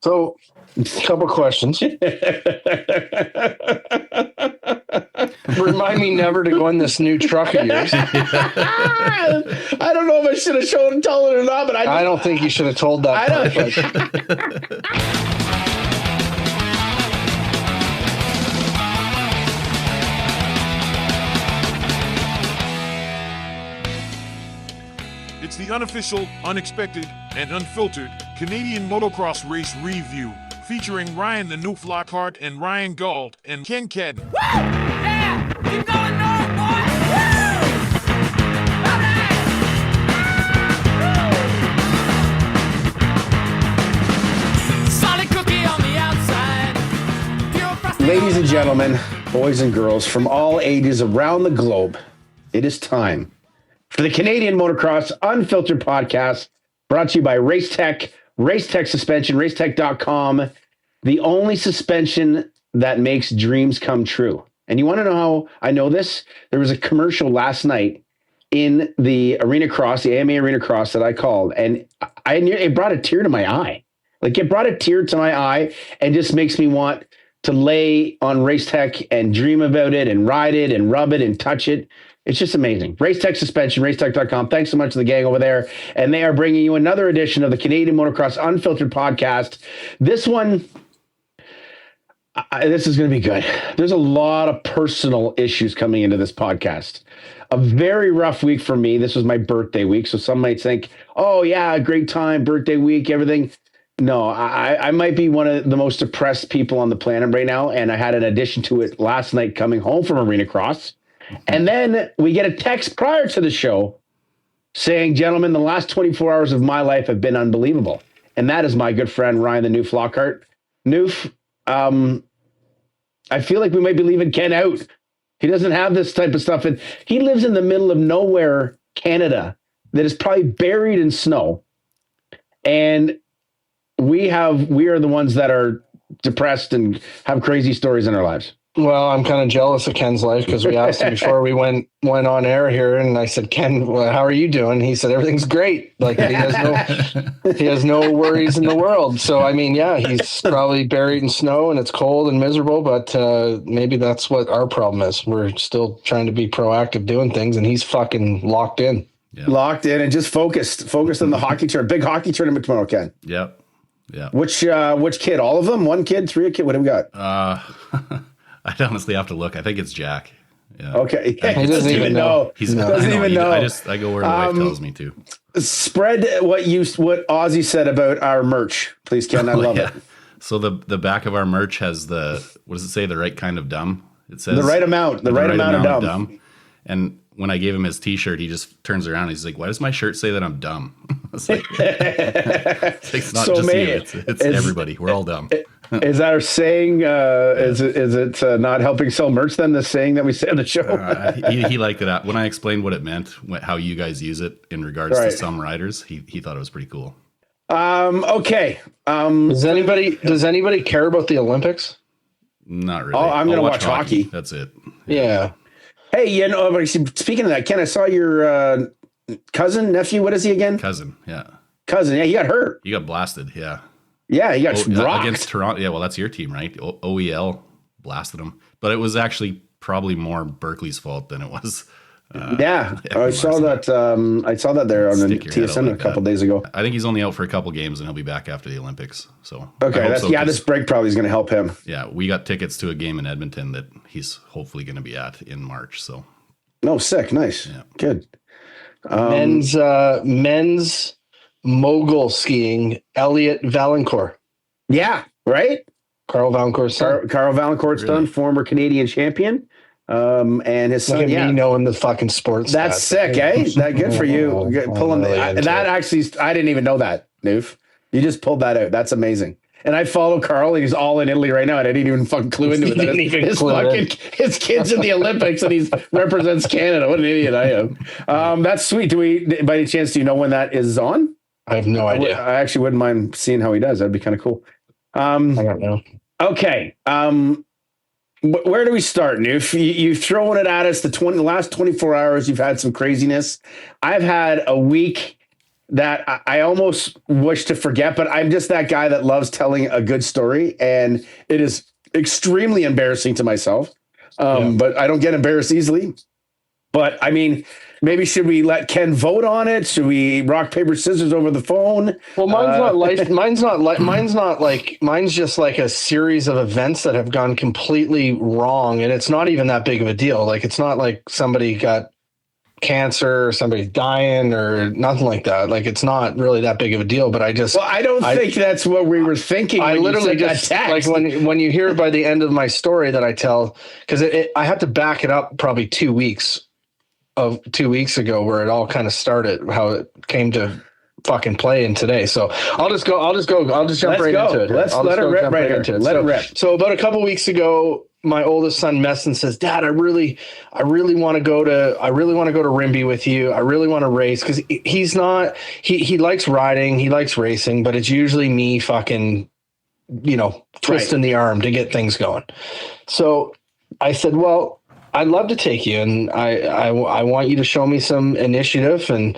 So, a couple questions. Remind me never to go in this new truck of yours. I don't know if I should have told it or not, but I don't think you should have told that. I don't. It's the unofficial, unexpected, and unfiltered Canadian motocross race review, featuring Ryan the Newf Lockhart and Ryan Gauld and Ken Cadden. Woo! Yeah! Keep going north, boys! Woo! Solid cookie on the outside. Ladies and gentlemen, boys and girls from all ages around the globe, it is time for the Canadian Motocross Unfiltered Podcast, brought to you by Racetech, Racetech Suspension, racetech.com, the only suspension that makes dreams come true. And you want to know how I know this? There was a commercial last night in the Arena Cross, the AMA Arena Cross that I called, and it brought a tear to my eye. Like, it brought a tear to my eye and just makes me want to lay on Racetech and dream about it and ride it and rub it and touch it. It's just amazing. Racetech Suspension, racetech.com. Thanks so much to the gang over there. And they are bringing you another edition of the Canadian Motocross Unfiltered Podcast. This one, this is going to be good. There's a lot of personal issues coming into this podcast. A very rough week for me. This was my birthday week. So some might think, oh, yeah, great time, birthday week, everything. No, I might be one of the most depressed people on the planet right now. And I had an addition to it last night coming home from Arena Cross. And then we get a text prior to the show saying, gentlemen, the last 24 hours of my life have been unbelievable. And that is my good friend, Ryan the Newf Lockhart. Newf, I feel like we might be leaving Ken out. He doesn't have this type of stuff. And he lives in the middle of nowhere, Canada, that is probably buried in snow. And we are the ones that are depressed and have crazy stories in our lives. Well, I'm kind of jealous of Ken's life because we asked him before we went on air here, and I said, Ken, well, how are you doing? He said everything's great. Like, he has no worries in the world. So I mean, yeah, he's probably buried in snow and it's cold and miserable, but maybe that's what our problem is. We're still trying to be proactive doing things, and he's fucking locked in. Yep. Locked in and just focused on the hockey tournament. Big hockey tournament tomorrow, Ken. Yep. Yeah. Which kid? All of them? One kid? Three kid? What do we got? I'd honestly have to look. I think I Yeah. Okay. He doesn't even know. He doesn't even know. I go where the wife tells me to. Spread what Ozzy said about our merch, please, Ken. I love it. So the back of our merch has what does it say? The right kind of dumb. It says the right amount. The right amount of dumb. And when I gave him his T-shirt, he just turns around. And he's like, "Why does my shirt say that I'm dumb?" It's like, it's not just you. It's everybody. We're all dumb. Is that our saying? Is it not helping sell merch then? The saying that we say on the show. He liked it when I explained what it meant, how you guys use it in regards to some riders. He thought it was pretty cool. Okay. Does anybody care about the Olympics? Not really. Oh, I'm going to watch hockey. That's it. Yeah. Hey, speaking of that, Ken, I saw your nephew. What is he again? Cousin. Yeah. Yeah, he got hurt. He got blasted. Yeah. Yeah, he got rocked against Toronto. Yeah, well, that's your team, right? OEL blasted him, but it was actually probably more Berkeley's fault than it was. I saw that. I saw that there on the TSN a couple days ago. I think he's only out for a couple games, and he'll be back after the Olympics. So okay, this break probably is going to help him. Yeah, we got tickets to a game in Edmonton that he's hopefully going to be at in March. So, sick, nice, yeah. Good. Men's mogul skiing, Elliot Valancourt. Yeah, right. Carl Valancourt's son. Carl Valancourt's son, former Canadian champion. And his son, me knowing the fucking sports. That's sick, eh? That good for you. Pulling that actually, I didn't even know that, Newf. You just pulled that out. That's amazing. And I follow Carl, and he's all in Italy right now, and I didn't even fucking clue into it. His kid's in the Olympics, and he represents Canada. What an idiot I am. That's sweet. By any chance, do you know when that is on? I have no idea. I actually wouldn't mind seeing how he does. That'd be kind of cool. I don't know. Okay. Where do we start, Newf? You've thrown it at us. The last 24 hours, you've had some craziness. I've had a week that I almost wish to forget, but I'm just that guy that loves telling a good story, and it is extremely embarrassing to myself. But I don't get embarrassed easily. But I mean, maybe should we let Ken vote on it? Should we rock, paper, scissors over the phone? Well, mine's not life. Mine's just like a series of events that have gone completely wrong. And it's not even that big of a deal. Like, it's not like somebody got cancer or somebody's dying or nothing like that. Like, it's not really that big of a deal, but I don't think that's what we were thinking. I literally just like when you hear by the end of my story that I tell, because I had to back it up probably 2 weeks ago where it all kind of started, how it came to fucking play in today. So I'll just jump right into it. Let's let it rip right into it. Let it rip. So about a couple weeks ago, my oldest son messed and says, "Dad, I really want to go to Rimby with you. I really want to race," because he likes riding, he likes racing, but it's usually me fucking, twisting the arm to get things going. So I said, "Well, I'd love to take you, and I want you to show me some initiative and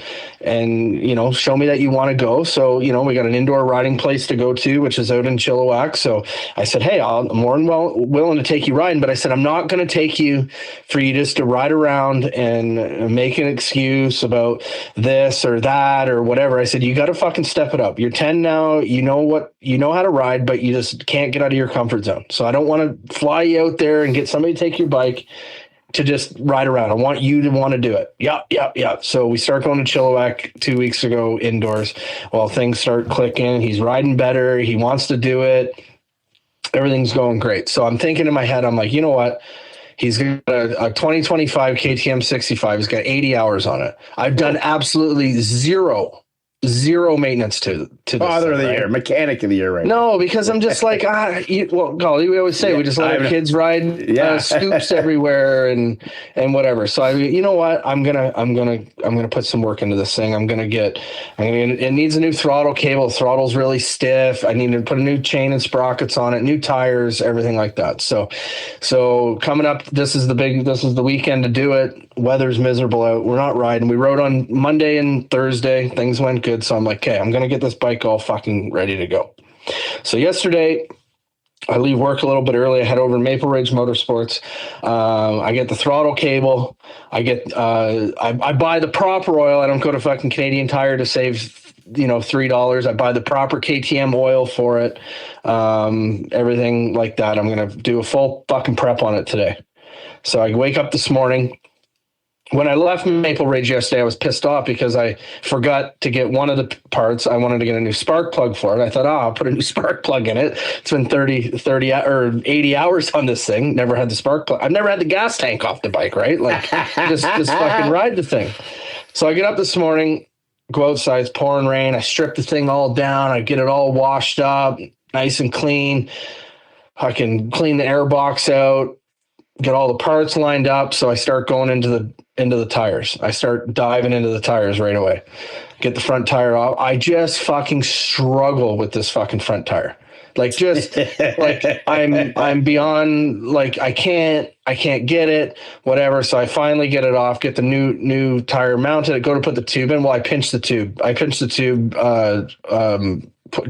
show me that you want to go." So we got an indoor riding place to go to, which is out in Chilliwack. So I said, "Hey, I'm more than willing to take you riding," but I said, "I'm not going to take you for you just to ride around and make an excuse about this or that or whatever." I said, "You got to fucking step it up. You're 10 now. You know how to ride, but you just can't get out of your comfort zone. So I don't want to fly you out there and get somebody to take your bike to just ride around. I want you to want to do it." Yep. So we start going to Chilliwack 2 weeks ago indoors. Well, things start clicking. He's riding better. He wants to do it. Everything's going great. So I'm thinking in my head, I'm like, you know what? He's got a 2025 KTM 65. He's got 80 hours on it. I've done absolutely zero maintenance to this father of the year, mechanic of the year, right? No, because I'm just like, Gauldy, we always say we just let our kids ride scoops everywhere and whatever. So you know what? I'm gonna put some work into this thing. It needs a new throttle cable. The throttle's really stiff. I need to put a new chain and sprockets on it, new tires, everything like that. So coming up, this is the weekend to do it. Weather's miserable out. We're not riding. We rode on Monday and Thursday. Things went good. So I'm like, okay, I'm going to get this bike all fucking ready to go. So yesterday I leave work a little bit early. I head over to Maple Ridge Motorsports. I get the throttle cable. I buy the proper oil. I don't go to fucking Canadian Tire to save, $3. I buy the proper KTM oil for it. Everything like that. I'm going to do a full fucking prep on it today. So I wake up this morning. When I left Maple Ridge yesterday, I was pissed off because I forgot to get one of the parts. I wanted to get a new spark plug for it. I thought, I'll put a new spark plug in it. It's been 30 or 80 hours on this thing. Never had the spark plug. I've never had the gas tank off the bike, right? Like, just fucking ride the thing. So I get up this morning, go outside, it's pouring rain. I strip the thing all down. I get it all washed up, nice and clean. I can clean the air box out, get all the parts lined up. So I start going into the tires. I start diving into the tires right away. Get the front tire off. I just fucking struggle with this fucking front tire. Like, just like I'm beyond, like, I can't get it, whatever. So I finally get it off, get the new tire mounted, go to put the tube in. Well, I pinched the tube,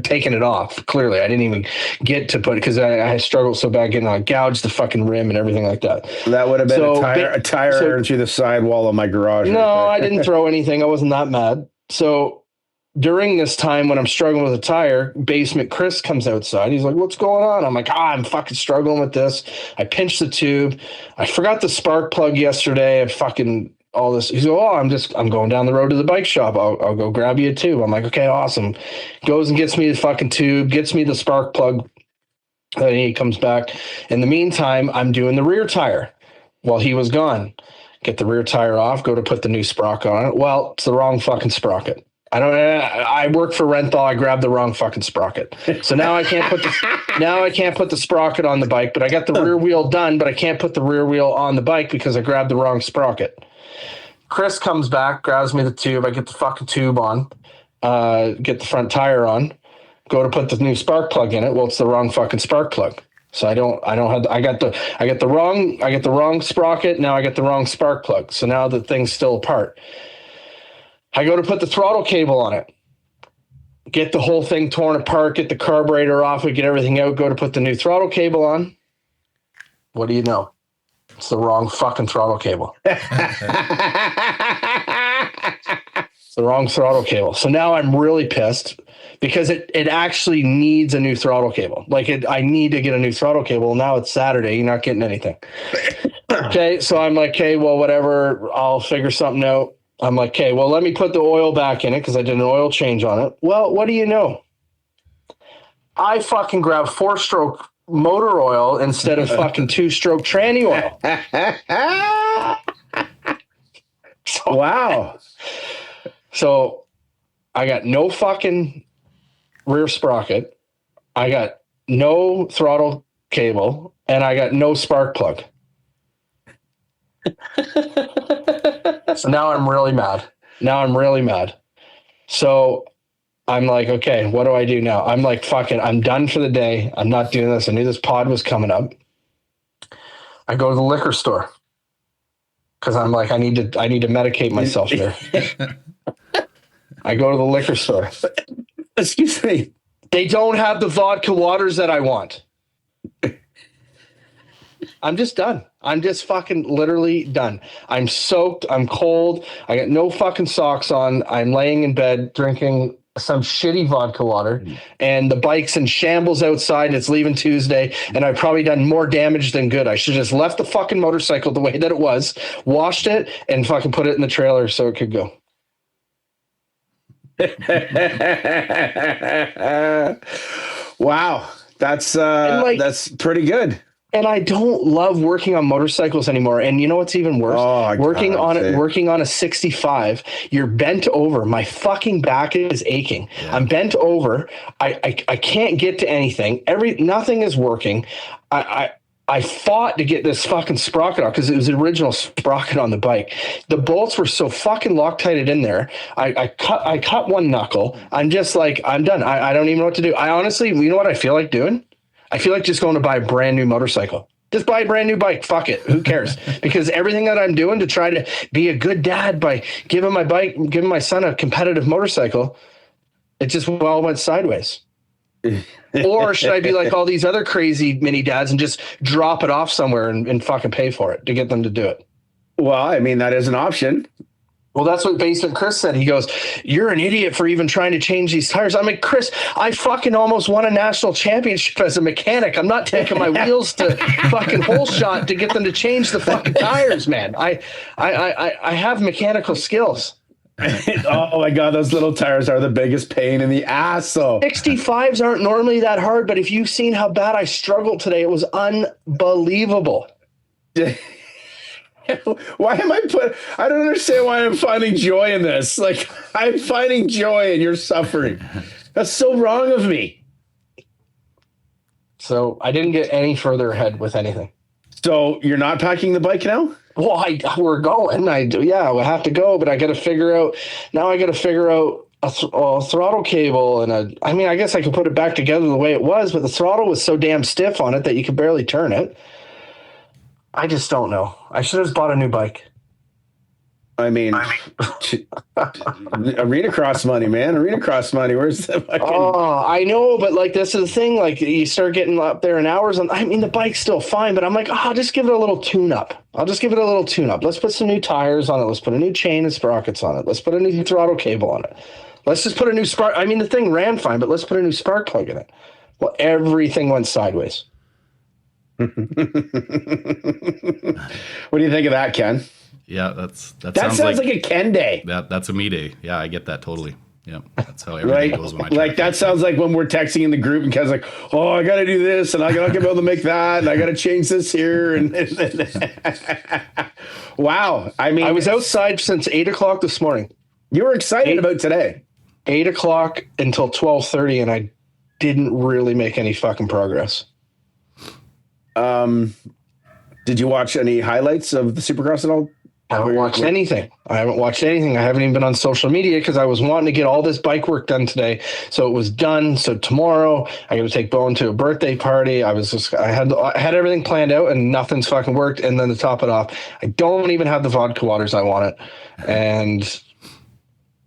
taking it off. Clearly I didn't even get to put it because I struggled so bad getting on, gouged the fucking rim and everything like that. That would have been a tire through the sidewall of my garage. No, I didn't throw anything. I wasn't that mad. So during this time when I'm struggling with a tire, basement Chris comes outside. He's like, "What's going on?" I'm like, I'm fucking struggling with this. I pinched the tube. I forgot the spark plug yesterday. I fucking all this. He's like, I'm going down the road to the bike shop. I'll go grab you a tube. I'm like, okay, awesome. Goes and gets me the fucking tube, gets me the spark plug. Then he comes back. In the meantime, I'm doing the rear tire while he was gone. Get the rear tire off, go to put the new sprocket on it. Well, it's the wrong fucking sprocket. I work for Renthal. I grabbed the wrong fucking sprocket. So now I can't put the sprocket on the bike, but I got the rear wheel done, but I can't put the rear wheel on the bike because I grabbed the wrong sprocket. Chris comes back, grabs me the tube. I get the fucking tube on, get the front tire on, go to put the new spark plug in it. Well, it's the wrong fucking spark plug. So I get the wrong sprocket. Now I get the wrong spark plug. So now the thing's still apart. I go to put the throttle cable on it. Get the whole thing torn apart, get the carburetor off, we get everything out, go to put the new throttle cable on. What do you know? It's the wrong fucking throttle cable. It's the wrong throttle cable. So now I'm really pissed because it actually needs a new throttle cable. I need to get a new throttle cable. Now it's Saturday. You're not getting anything. Okay, so I'm like, okay, well, whatever. I'll figure something out. I'm like, okay, well, let me put the oil back in it because I did an oil change on it. Well, what do you know? I fucking grabbed 4-stroke motor oil instead of fucking 2-stroke tranny oil. Wow. So I got no fucking rear sprocket. I got no throttle cable and I got no spark plug. So now I'm really mad. So I'm like, okay, what do I do now? I'm like, fucking, I'm done for the day. I'm not doing this. I knew this pod was coming up. I go to the liquor store because I'm like, I need to medicate myself here. I go to the liquor store. Excuse me. They don't have the vodka waters that I want. I'm just done. I'm just fucking literally done. I'm soaked. I'm cold. I got no fucking socks on. I'm laying in bed drinking some shitty vodka water, and the bike's in shambles outside. It's leaving Tuesday, and I've probably done more damage than good. I should have just left the fucking motorcycle the way that it was, washed it, and fucking put it in the trailer so it could go. Wow. That's pretty good. And I don't love working on motorcycles anymore. And you know what's even worse? Working on a 65, you're bent over. My fucking back is aching. Yeah. I'm bent over. I can't get to anything. Nothing is working. I fought to get this fucking sprocket off because it was the original sprocket on the bike. The bolts were so fucking Loctited in there. I cut one knuckle. I'm just like, I'm done. I don't even know what to do. I honestly, you know what I feel like doing? I feel like just going to buy a brand new motorcycle. Just buy a brand new bike. Fuck it. Who cares? Because everything that I'm doing to try to be a good dad by giving my son a competitive motorcycle, it just all went sideways. Or should I be like all these other crazy mini dads and just drop it off somewhere and fucking pay for it to get them to do it? Well, I mean, that is an option. Well, that's what Basement Chris said. He goes, "You're an idiot for even trying to change these tires." I'm like, Chris, I fucking almost won a national championship as a mechanic. I'm not taking my wheels to fucking hole shot to get them to change the fucking tires, man. I have mechanical skills. Oh my God, those little tires are the biggest pain in the ass. So 65s aren't normally that hard, but if you've seen how bad I struggled today, it was unbelievable. Why am I don't understand why I'm finding joy in this. Like, I'm finding joy and you're suffering. That's so wrong of me. So I didn't get any further ahead with anything. So you're not packing the bike now? Well, we're going. Yeah, we'll have to go, but I got to figure out a throttle cable I guess I could put it back together the way it was, but the throttle was so damn stiff on it that you could barely turn it. I just don't know. I should have just bought a new bike. I mean, arena cross money, man. Arena cross money. Where's the fucking... Oh, I know, but like this is the thing. Like you start getting up there in hours, and I mean the bike's still fine, but I'm like, I'll just give it a little tune-up. Let's put some new tires on it. Let's put a new chain and sprockets on it. Let's put a new throttle cable on it. Let's just put a new spark. I mean, the thing ran fine, but let's put a new spark plug in it. Well, everything went sideways. What do you think of that, Ken? Yeah, that sounds like a Ken day. That's a me day. Yeah, I get that totally. Yeah, that's how everything goes when I like that sounds like when we're texting in the group and Ken's like, "Oh, I got to do this, and I'm not gonna be able to make that, and I got to change this here." And wow, I mean, I was outside since 8:00 this morning. You were excited about today. 8:00 until 12:30, and I didn't really make any fucking progress. Did you watch any highlights of the Supercross at all? I haven't watched anything. I haven't even been on social media because I was wanting to get all this bike work done today. So it was done. So tomorrow I got to take Bowen to a birthday party. I had everything planned out and nothing's fucking worked. And then to top it off, I don't even have the vodka waters I wanted. And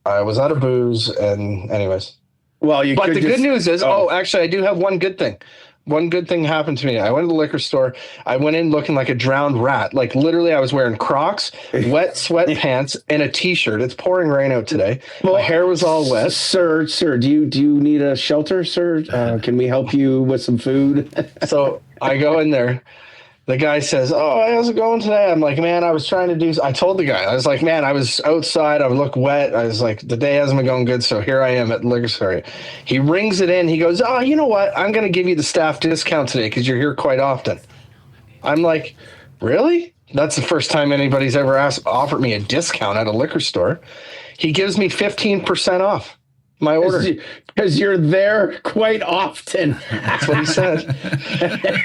I was out of booze, and anyways. Well, But the good news is, actually, I do have one good thing. One good thing happened to me. I went to the liquor store. I went in looking like a drowned rat. Like literally, I was wearing Crocs, wet sweatpants, and a T-shirt. It's pouring rain out today. My hair was all wet. Sir, do you need a shelter, sir? Can we help you with some food? So I go in there. The guy says, "Oh, how's it going today?" I'm like, "Man, I was trying to do." I told the guy, I was like, "Man, I was outside. I look wet." I was like, "The day hasn't been going good, so here I am at the liquor store." He rings it in. He goes, "Oh, you know what? I'm going to give you the staff discount today because you're here quite often." I'm like, "Really?" That's the first time anybody's ever offered me a discount at a liquor store. He gives me 15% off my order. Because you're there quite often. That's what he said.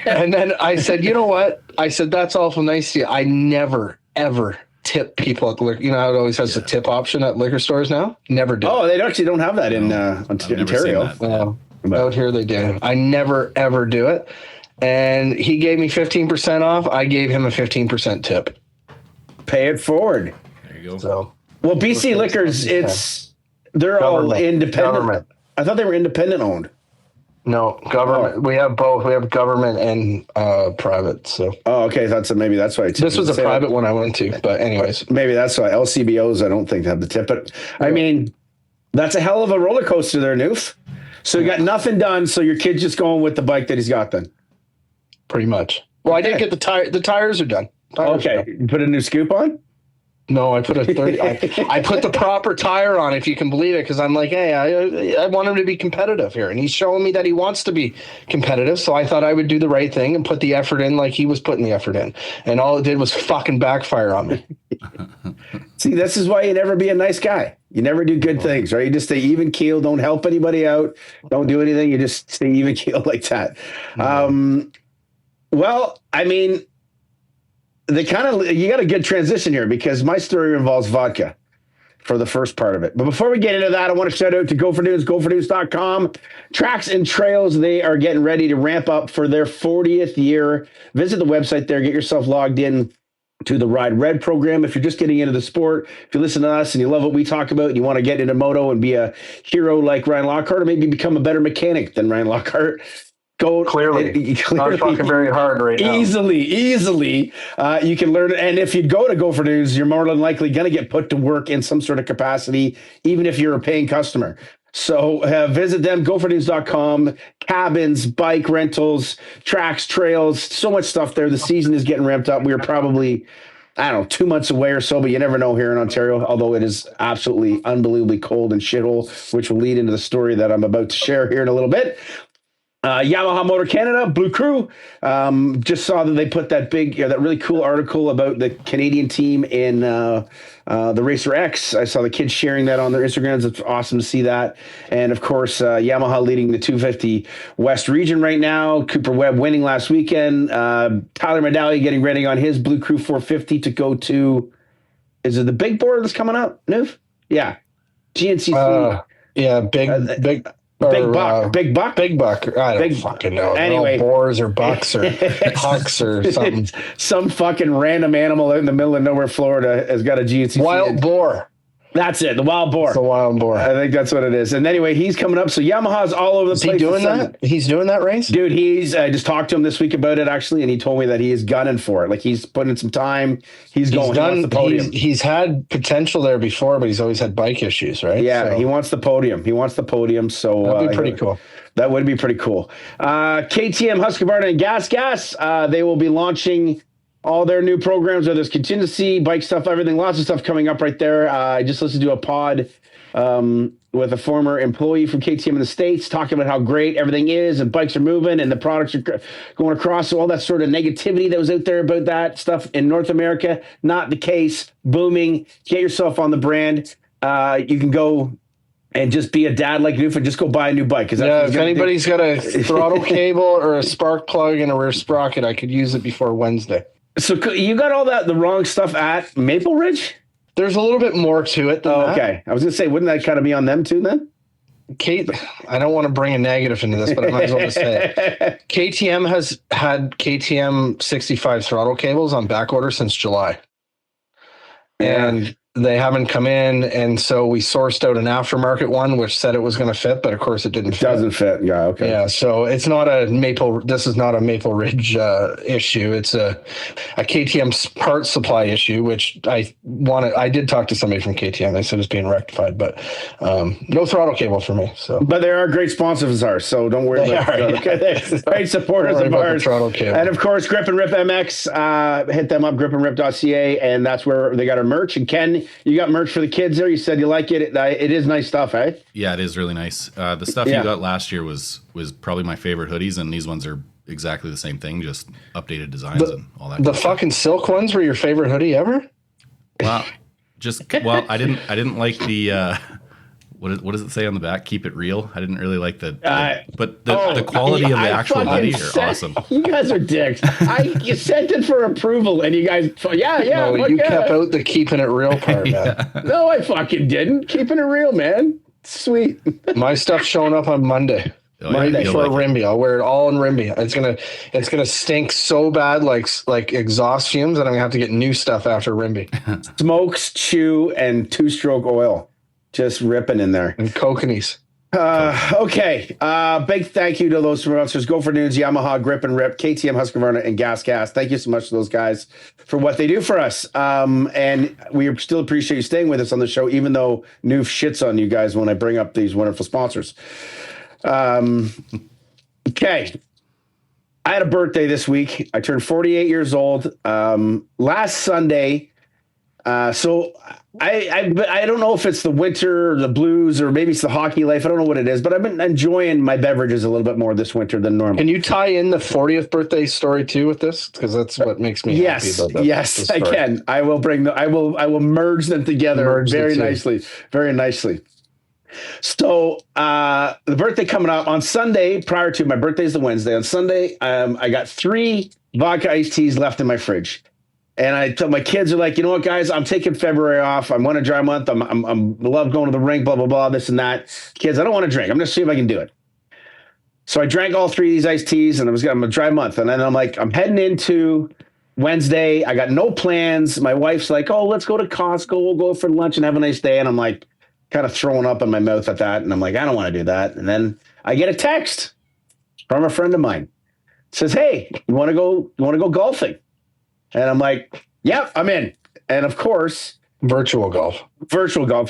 And then I said, "You know what?" I said, "That's awful nice to you. I never, ever tip people at the liquor. You know how it always has the tip option at liquor stores now? Never do." Oh, they actually don't have that in Ontario. Out here they do. I never, ever do it. And he gave me 15% off. I gave him a 15% tip. Pay it forward. There you go. So, well, BC Liquors, they're all independent. Government. I thought they were independent owned. No, government. Oh. We have both. We have government and private. So. Oh, okay. Maybe that's why. This was a private one I went to, but anyways. Maybe that's why LCBOs. I don't think have the tip, but I mean, that's a hell of a roller coaster there, Newf. So you got nothing done. So your kid's just going with the bike that he's got then. Pretty much. Well, I did get the tire. The tires are done. You put a new scoop on. No, I put a 30. I put the proper tire on, if you can believe it, because I'm like, hey, I want him to be competitive here, and he's showing me that he wants to be competitive. So I thought I would do the right thing and put the effort in, like he was putting the effort in, and all it did was fucking backfire on me. See, this is why you never be a nice guy. You never do good things, right? You just stay even keel. Don't help anybody out. Don't do anything. You just stay even keel like that. Well, I mean. You got a good transition here because my story involves vodka for the first part of it. But before we get into that, I want to shout out to Go for News, gofornews.com. Tracks and Trails, they are getting ready to ramp up for their 40th year. Visit the website there, get yourself logged in to the Ride Red program. If you're just getting into the sport, if you listen to us and you love what we talk about and you want to get into moto and be a hero like Ryan Lockhart, or maybe become a better mechanic than Ryan Lockhart, go clearly. Not fucking very hard right now. Easily. You can learn it. And if you go to Go for News, you're more than likely going to get put to work in some sort of capacity, even if you're a paying customer. So visit them, gofornews.com, cabins, bike rentals, tracks, trails, so much stuff there. The season is getting ramped up. We are probably, 2 months away or so, but you never know here in Ontario, although it is absolutely unbelievably cold and shithole, which will lead into the story that I'm about to share here in a little bit. Yamaha Motor Canada, Blue Crew, just saw that they put that that really cool article about the Canadian team in the Racer X. I saw the kids sharing that on their Instagrams. It's awesome to see that. And of course, Yamaha leading the 250 West region right now. Cooper Webb winning last weekend. Tyler Medallia getting ready on his Blue Crew 450 to go to, is it the big board that's coming up, Newf? Yeah. GNCC. Big Big buck. I don't fucking know. Anyway, boars or bucks or hucks or something. Some fucking random animal out in the middle of nowhere, Florida, has got a GNCC. Wild boar. That's it. The wild boar. It's the wild boar. I think that's what it is. And anyway, he's coming up. So Yamaha's all over the place. Is he doing that? He's doing that race? Dude, I just talked to him this week about it, actually, and he told me that he is gunning for it. Like, he's putting in some time. He's going. He wants the podium. He's had potential there before, but he's always had bike issues, right? Yeah, he wants the podium. So that'd be pretty cool. That would be pretty cool. KTM, Husqvarna, and Gas. They will be launching all their new programs, whether it's contingency, bike stuff, everything, lots of stuff coming up right there. I just listened to a pod with a former employee from KTM in the States talking about how great everything is and bikes are moving and the products are going across. So all that sort of negativity that was out there about that stuff in North America, not the case. Booming. Get yourself on the brand. You can go and just be a dad like Newf and just go buy a new bike. If anybody's got a throttle cable or a spark plug and a rear sprocket, I could use it before Wednesday. So you got all the wrong stuff at Maple Ridge? There's a little bit more to it than that. Okay. I was going to say, wouldn't that kind of be on them too then? Kate, I don't want to bring a negative into this, but I might as well just say it. KTM has had KTM 65 throttle cables on back order since July. And they haven't come in, and so we sourced out an aftermarket one, which said it was going to fit, but of course it didn't. Doesn't fit. Yeah. Okay. Yeah. So it's not a Maple. This is not a Maple Ridge issue. It's a KTM part supply issue, which I did talk to somebody from KTM. They said it's being rectified, but no throttle cable for me. So, but they are great sponsors of ours, so don't worry about it. Okay. Great supporters of ours. And of course, Grip and Rip MX. Hit them up, gripandrip.ca, and that's where they got our merch. And Ken, you got merch for the kids there. You said you like it. It is nice stuff, eh? Yeah, it is really nice. The stuff you got last year was probably my favorite hoodies, and these ones are exactly the same thing, just updated designs and all that. The fucking silk ones were your favorite hoodie ever? Well, I didn't like the what does it say on the back? Keep it real. I didn't really like the quality of the actual hoodie are awesome. You guys are dicks. You sent it for approval, and you guys, No, you kept out the keeping it real part, man. No, I fucking didn't. Keeping it real, man. Sweet. My stuff's showing up on Monday. Monday for Rimby. I'll wear it all in Rimby. It's gonna stink so bad, like exhaust fumes, that I'm gonna have to get new stuff after Rimby. Smokes, chew, and 2-stroke oil. Just ripping in there. And kokanees. Okay. Big thank you to those sponsors: Go for Nudes, Yamaha, Grip and Rip, KTM, Husqvarna, and GasGas. Thank you so much to those guys for what they do for us. And we still appreciate you staying with us on the show, even though Newf shits on you guys when I bring up these wonderful sponsors. Okay. I had a birthday this week. I turned 48 years old last Sunday. So I don't know if it's the winter or the blues or maybe it's the hockey life. I don't know what it is, but I've been enjoying my beverages a little bit more this winter than normal. Can you tie in the 40th birthday story too with this? Because that's what makes me happy about that. Yes, I can. I will I will merge them together very nicely. So the birthday coming up on Sunday, prior to my birthday is the Wednesday. On Sunday, I got 3 vodka iced teas left in my fridge. And I told my kids are like, you know what, guys, I'm taking February off. I'm on a dry month. I'm love going to the rink, blah, blah, blah, this and that. Kids, I don't want to drink. I'm going to see if I can do it. So I drank all 3 of these iced teas, and I'm a dry month. And then I'm like, I'm heading into Wednesday. I got no plans. My wife's like, oh, let's go to Costco. We'll go for lunch and have a nice day. And I'm like, kind of throwing up in my mouth at that. And I'm like, I don't want to do that. And then I get a text from a friend of mine. It says, hey, you want to go golfing? And I'm like, yeah, I'm in. And of course, virtual golf.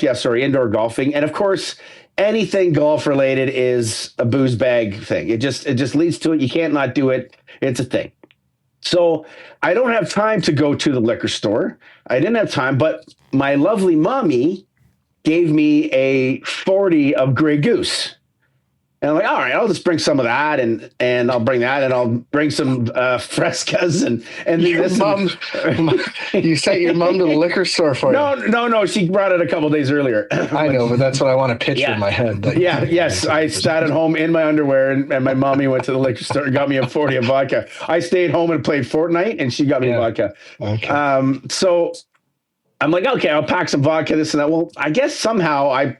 Yeah, sorry, indoor golfing. And of course, anything golf related is a booze bag thing. It just leads to it. You can't not do it. It's a thing. So I don't have time to go to the liquor store. I didn't have time, but my lovely mommy gave me a 40 of Grey Goose. And I'm like, all right, I'll just bring some of that, and I'll bring that, and I'll bring some Frescas and your mom. You sent your mom to the liquor store for you? No. She brought it a couple days earlier. I know, but that's what I want to picture in my head. Yes. I sat at home in my underwear, and my mommy went to the liquor store and got me a 40 of vodka. I stayed home and played Fortnite, and she got me vodka. Okay. So I'm like, okay, I'll pack some vodka, this and that. Well, I guess somehow I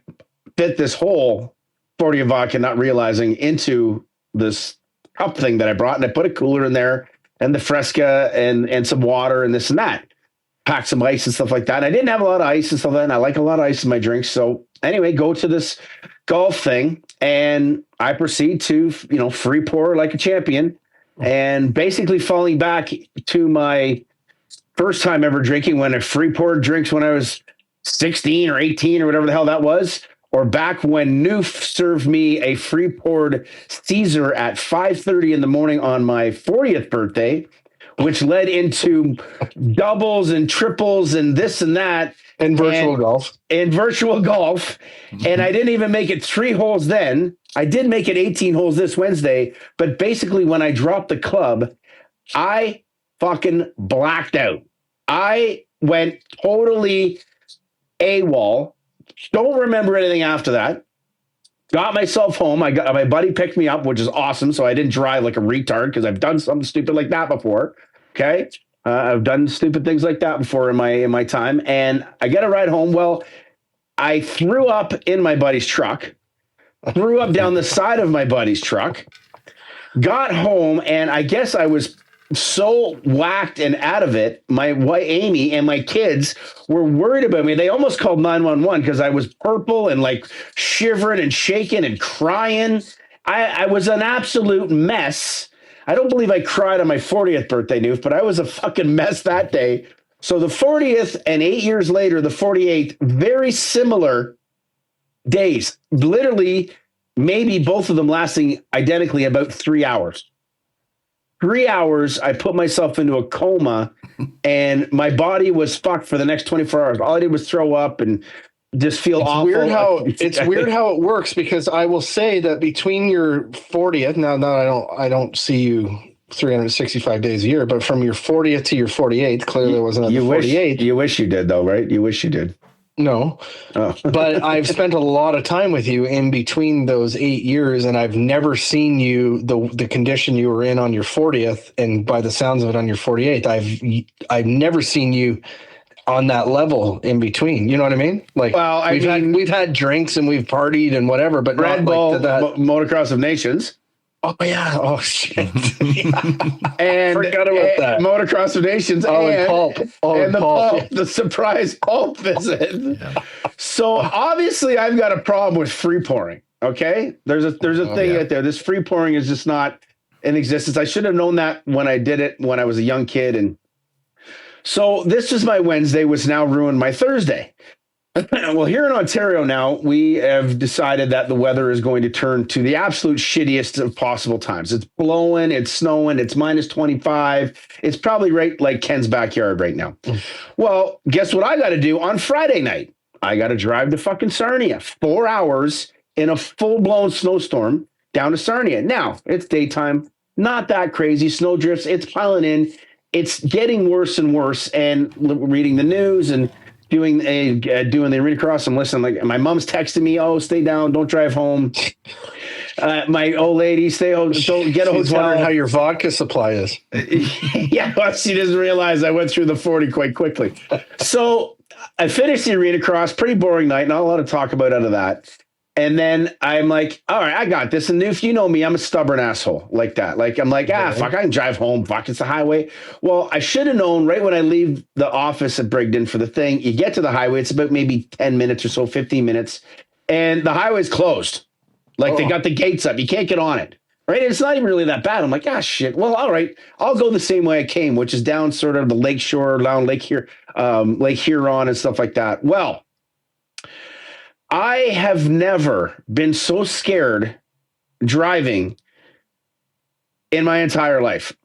fit this whole 40 of vodka, not realizing, into this cup thing that I brought, and I put a cooler in there and the Fresca and some water and this and that. Packed some ice and stuff like that. And I didn't have a lot of ice and stuff like that. And I like a lot of ice in my drinks. So anyway, go to this golf thing, and I proceed to, free pour like a champion, and basically falling back to my first time ever drinking, when I free poured drinks when I was 16 or 18 or whatever the hell that was. Or back when Newf served me a free poured Caesar at 5:30 in the morning on my 40th birthday, which led into doubles and triples and this and that. In virtual golf. And I didn't even make it 3 holes then. I did make it 18 holes this Wednesday. But basically, when I dropped the club, I fucking blacked out. I went totally AWOL. Don't remember anything after that. Got myself home. My buddy picked me up, which is awesome. So I didn't drive like a retard, because I've done something stupid like that before. Okay. I've done stupid things like that before in my time. And I get a ride home. Well, I threw up in my buddy's truck, threw up down the side of my buddy's truck, got home, and I guess I was so whacked and out of it. My wife, Amy, and my kids were worried about me. They almost called 911 because I was purple and like shivering and shaking and crying. I was an absolute mess. I don't believe I cried on my 40th birthday, Newf, but I was a fucking mess that day. So the 40th and 8 years later, the 48th, very similar days. Literally, maybe both of them lasting identically about 3 hours. 3 hours, I put myself into a coma, and my body was fucked for the next 24 hours. All I did was throw up and just feel awful. It's weird how it works, because I will say that between your 40th, now I don't see you 365 days a year, but from your 40th to your 48th, clearly there wasn't a 48. You wish you did, though, right? You wish you did. No, but I've spent a lot of time with you in between those 8 years, and I've never seen you the condition you were in on your 40th, and by the sounds of it on your 48th, I've never seen you on that level in between. You know what I mean? Like, well, we've had drinks and we've partied and whatever, but Red Bull, like that Motocross of Nations. Oh yeah! Oh shit! And forgot about that. Motocross of Nations and Pulp. The surprise Pulp visit. Yeah. So obviously, I've got a problem with free pouring. Okay, there's a thing out there. This free pouring is just not in existence. I should have known that when I did it when I was a young kid, and so this was my Wednesday, was now ruined my Thursday. Well, here in Ontario now, we have decided that the weather is going to turn to the absolute shittiest of possible times. It's blowing, it's snowing, it's minus 25. It's probably right like Ken's backyard right now. Well, guess what I got to do on Friday night? I got to drive to fucking Sarnia, 4 hours in a full-blown snowstorm down to Sarnia. Now, it's daytime, not that crazy. Snow drifts, it's piling in. It's getting worse and worse, and reading the news and doing the read across. I'm listening. Like, my mom's texting me, "Oh, stay down, don't drive home." My old lady, stay home, don't get a hotel. She's wondering how your vodka supply is. Yeah, well, she doesn't realize I went through the 40 quite quickly. So I finished the arena cross. Pretty boring night. Not a lot to talk about out of that. And then I'm like, all right, I got this. And if you know me, I'm a stubborn asshole like that. Like, I'm like, fuck, I can drive home. Fuck, it's the highway. Well, I should have known right when I leave the office at Brigden for the thing. You get to the highway. It's about maybe 10 minutes or so, 15 minutes. And the highway's closed. Like, they got the gates up. You can't get on it. Right? It's not even really that bad. I'm like, shit. Well, all right. I'll go the same way I came, which is down sort of the lakeshore, down Lake Huron and stuff like that. Well, I have never been so scared driving in my entire life.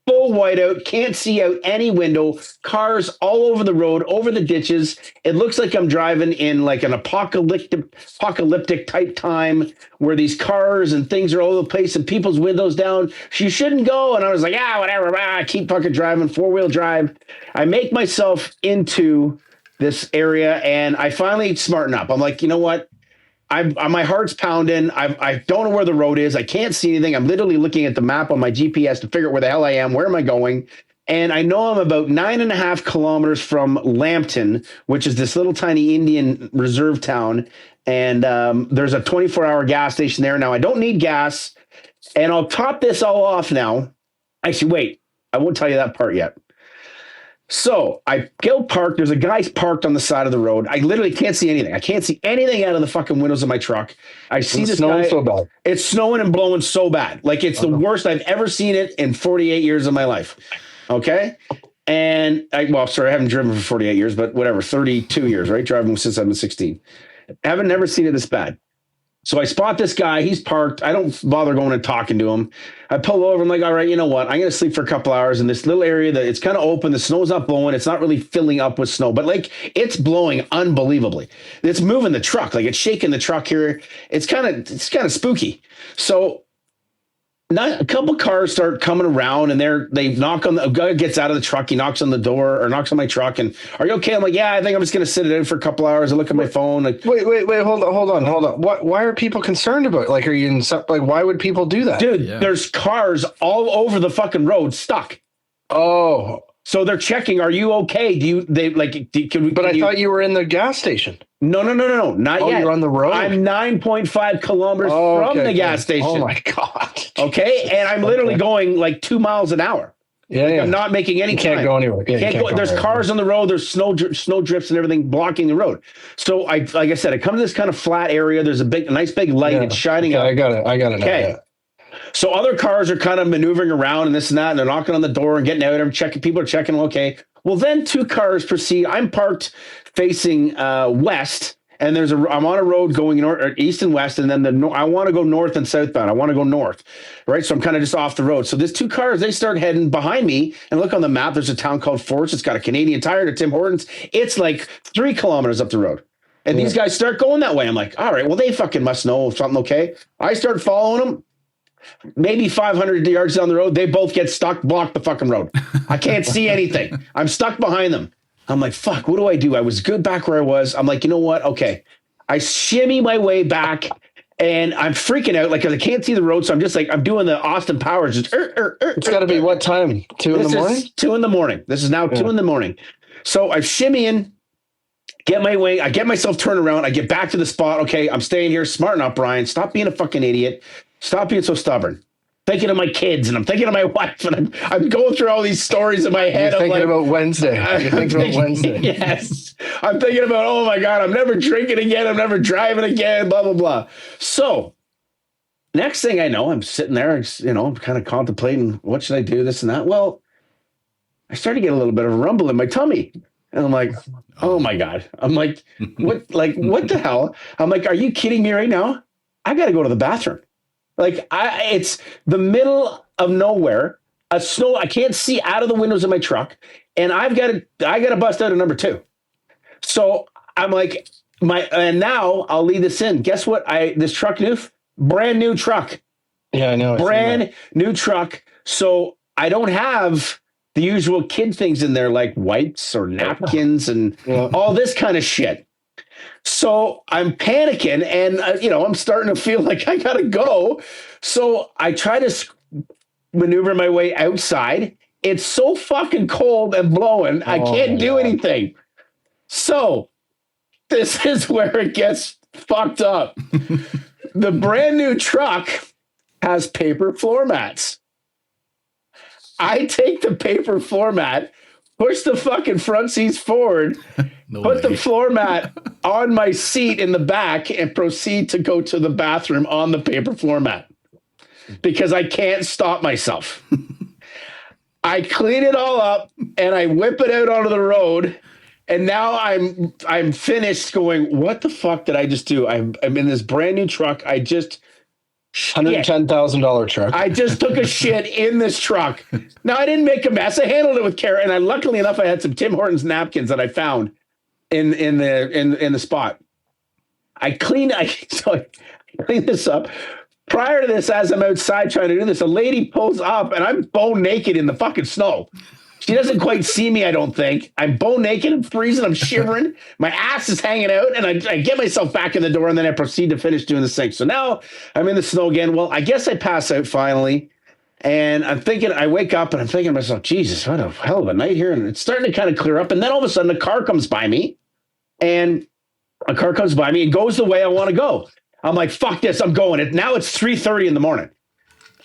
Full whiteout, can't see out any window, cars all over the road, over the ditches. It looks like I'm driving in like an apocalyptic type time where these cars and things are all over the place and people's windows down. You shouldn't go. And I was like, whatever. I keep fucking driving, 4-wheel drive. I make myself into this area, and I finally smarten up. I'm like, you know what? My heart's pounding. I don't know where the road is. I can't see anything. I'm literally looking at the map on my GPS to figure out where the hell I am. Where am I going? And I know I'm about 9.5 kilometers from Lambton, which is this little tiny Indian reserve town. And there's a 24-hour gas station there. Now, I don't need gas. And I'll top this all off now. Actually, wait. I won't tell you that part yet. So I go parked. There's a guy parked on the side of the road. I literally can't see anything. I can't see anything out of the fucking windows of my truck. I see this guy. So bad. It's snowing and blowing so bad. Like, it's the worst I've ever seen it in 48 years of my life. Okay. And I haven't driven for 48 years, but whatever, 32 years, right? Driving since I've been 16. Haven't never seen it this bad. So I spot this guy. He's parked. I don't bother going and talking to him. I pull over. I'm like, all right, you know what? I'm going to sleep for a couple hours in this little area that it's kind of open. The snow's not blowing. It's not really filling up with snow, but like, it's blowing unbelievably. It's moving the truck. Like, it's shaking the truck here. It's kind of spooky. So a couple cars start coming around, and they knock on a guy gets out of the truck. He knocks on the door, or knocks on my truck. And, are you okay? I'm like, yeah, I think I'm just going to sit it in for a couple hours. I look at my phone. Like, wait, hold on. Why are people concerned about it? Like, are you in like, why would people do that? Dude, there's cars all over the fucking road stuck. Oh, so they're checking. Are you okay? I thought you were in the gas station. No, not yet. You're on the road? I'm 9.5 kilometers from the gas station. Oh, my God. Okay, and I'm literally going like 2 miles an hour. Yeah, I'm not making any You can't time. go anywhere. Yeah, Can't go. There's cars on the road. There's snow drifts and everything blocking the road. So like I said, I come to this kind of flat area. There's a nice big light. It's shining up. I got it. Okay. Now, So other cars are kind of maneuvering around and this and that, and they're knocking on the door and getting out. I'm checking. People are checking. Okay. Well, then two cars proceed. I'm parked facing west, and I'm on a road going east and west, and then I want to go north and southbound. I want to go north, right? So I'm kind of just off the road. So there's two cars. They start heading behind me, and look on the map. There's a town called Forest. It's got a Canadian Tire to Tim Hortons. It's like 3 kilometers up the road. And these guys start going that way. I'm like, all right, well, they fucking must know something, okay? I start following them. Maybe 500 yards down the road, they both get stuck, block the fucking road. I can't see anything. I'm stuck behind them. I'm like, fuck, what do I do? I was good back where I was. I'm like, you know what? Okay. I shimmy my way back and I'm freaking out, like, because I can't see the road. So I'm just like, I'm doing the Austin Powers. Just, it's got to be what time? 2 in the morning? 2 in the morning. This is now 2 in the morning. So I shimmy in, get my way. I get myself turned around. I get back to the spot. Okay, I'm staying here. Smarten up, Brian. Stop being a fucking idiot. Stop being so stubborn. Thinking of my kids and I'm thinking of my wife and I'm going through all these stories in my head. You're thinking about Wednesday. You're thinking about Wednesday. Yes. I'm thinking about, oh my God, I'm never drinking again. I'm never driving again, blah, blah, blah. So next thing I know, I'm sitting there, kind of contemplating, what should I do, this and that. Well, I started to get a little bit of a rumble in my tummy. And I'm like, oh my God. I'm like, what the hell? I'm like, are you kidding me right now? I got to go to the bathroom. Like it's the middle of nowhere, I can't see out of the windows of my truck, and I got to bust out a number 2. So I'm like, and now I'll lead this in. Guess what? This truck, Newf, brand new truck. Yeah, I know. Brand new truck. So I don't have the usual kid things in there like wipes or napkins and all this kind of shit. So I'm panicking and, I'm starting to feel like I got to go. So I try to maneuver my way outside. It's so fucking cold and blowing. I can't do anything. So this is where it gets fucked up. The brand new truck has paper floor mats. I take the paper floor mat, push the fucking front seats forward, put the floor mat on my seat in the back, and proceed to go to the bathroom on the paper floor mat because I can't stop myself. I clean it all up and I whip it out onto the road. And now I'm finished going, what the fuck did I just do? I'm in this brand new truck. I just $110,000 truck. I just took a shit in this truck. Now I didn't make a mess. I handled it with care, and luckily enough, I had some Tim Hortons napkins that I found in the spot. I cleaned this up. Prior to this, as I'm outside trying to do this, a lady pulls up, and I'm bone naked in the fucking snow. She doesn't quite see me, I don't think. I'm bone naked, I'm freezing, I'm shivering. My ass is hanging out, and I get myself back in the door, and then I proceed to finish doing this thing. So now I'm in the snow again. Well, I guess I pass out finally, and I wake up, and I'm thinking to myself, Jesus, what a hell of a night here. And it's starting to kind of clear up, and then all of a sudden a car comes by me, and goes the way I want to go. I'm like, fuck this, I'm going. Now it's 3:30 in the morning.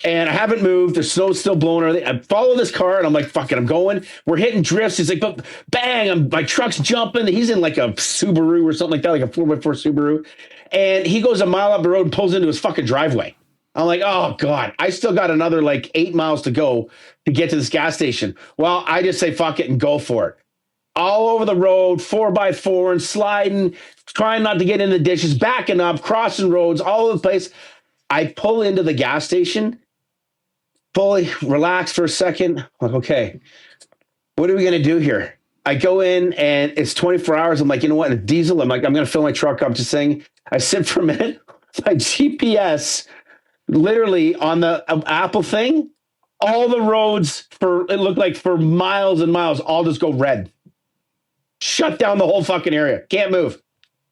And I haven't moved. The snow's still blowing. I follow this car, and I'm like, fuck it, I'm going. We're hitting drifts. He's like, bang, my truck's jumping. He's in like a Subaru or something like that, like a 4x4 Subaru. And he goes a mile up the road and pulls into his fucking driveway. I'm like, oh, God, I still got another like 8 miles to go to get to this gas station. Well, I just say fuck it and go for it. All over the road, 4x4 and sliding, trying not to get in the ditches, backing up, crossing roads, all over the place. I pull into the gas station, fully relax for a second. I'm like, okay, what are we going to do here? I go in and it's 24 hours. I'm like, you know what? A diesel. I'm like, I'm going to fill my truck up. Just saying, I sit for a minute. My GPS literally on the Apple thing, all the roads it looked like for miles and miles, all just go red. Shut down the whole fucking area. Can't move.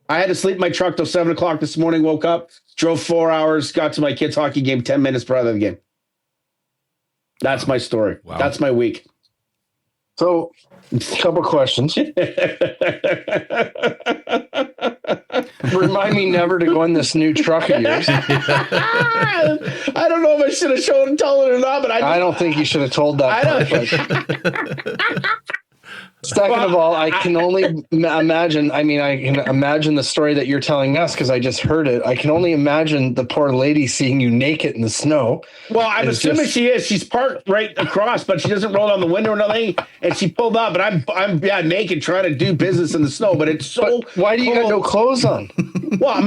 I had to sleep in my truck till 7 o'clock this morning, woke up, drove 4 hours, got to my kids' hockey game 10 minutes prior to the game. That's my story. Wow. That's my week. So, a couple questions. Remind me never to go in this new truck of yours. I don't know if I should have shown and told it or not, but I don't think you should have told that. Second of all, I can only imagine. I mean, I can imagine the story that you're telling us because I just heard it. I can only imagine the poor lady seeing you naked in the snow. Well, I'm assuming she is. She's parked right across, but she doesn't roll down the window or nothing. And she pulled up, but I'm naked trying to do business in the snow. But it's so. But why do you got no clothes on? Well, I'm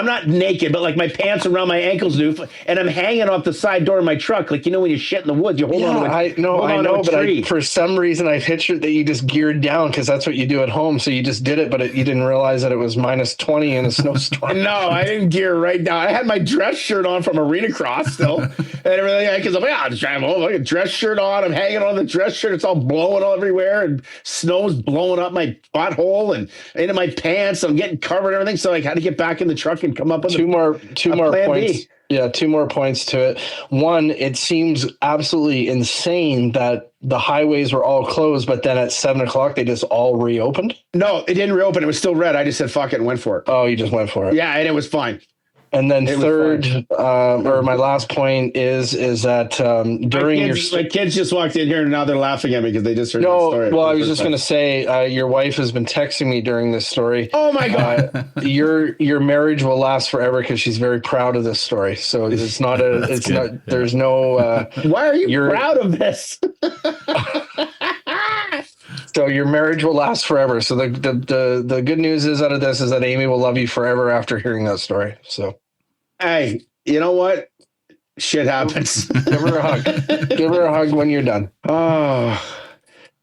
not naked, but like my pants around my ankles, Newf, and I'm hanging off the side door of my truck, like when you shit in the woods, you hold on to a I know, but for some reason I pictured that you just geared down because that's what you do at home. So you just did it, but you didn't realize that it was -20 in a snowstorm. No, I didn't gear right down. I had my dress shirt on from Arena Cross still, and everything. Because I'm just driving home, like a dress shirt on. I'm hanging on the dress shirt. It's all blowing all everywhere, and snow's blowing up my butthole and into my pants. I'm getting covered and everything. So I had to get back in the truck and come up with two more points. B. Yeah, 2 more points to it. One, it seems absolutely insane that the highways were all closed, but then at 7:00 they just all reopened. No, it didn't reopen. It was still red. I just said fuck it and went for it. Oh, you just went for it. Yeah, and it was fine. And then third, or my last point is that during my kids just walked in here and now they're laughing at me because they just heard the story. Well, I was just going to say your wife has been texting me during this story. Oh my god, your marriage will last forever because she's very proud of this story. So it's not There's no. Why are you proud of this? So your marriage will last forever. So the good news is out of this is that Amy will love you forever after hearing that story. So, hey, you know what? Shit happens. Give her a hug. Give her a hug when you're done. Oh,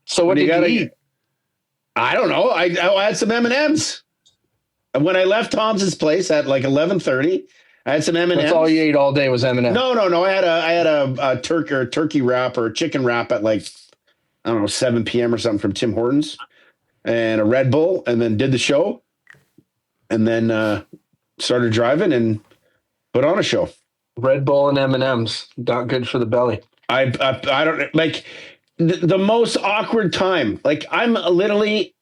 so what did you eat? I don't know. I had some M&Ms. When I left Tom's place at like 11:30, I had some M&Ms. That's all you ate all day was M&Ms. No. I had a turkey wrap or a chicken wrap at like, I don't know, 7 p.m. or something from Tim Hortons, and a Red Bull, and then did the show, and then started driving and put on a show. Red Bull and M&Ms, not good for the belly. I don't like the most awkward time. Like I'm literally.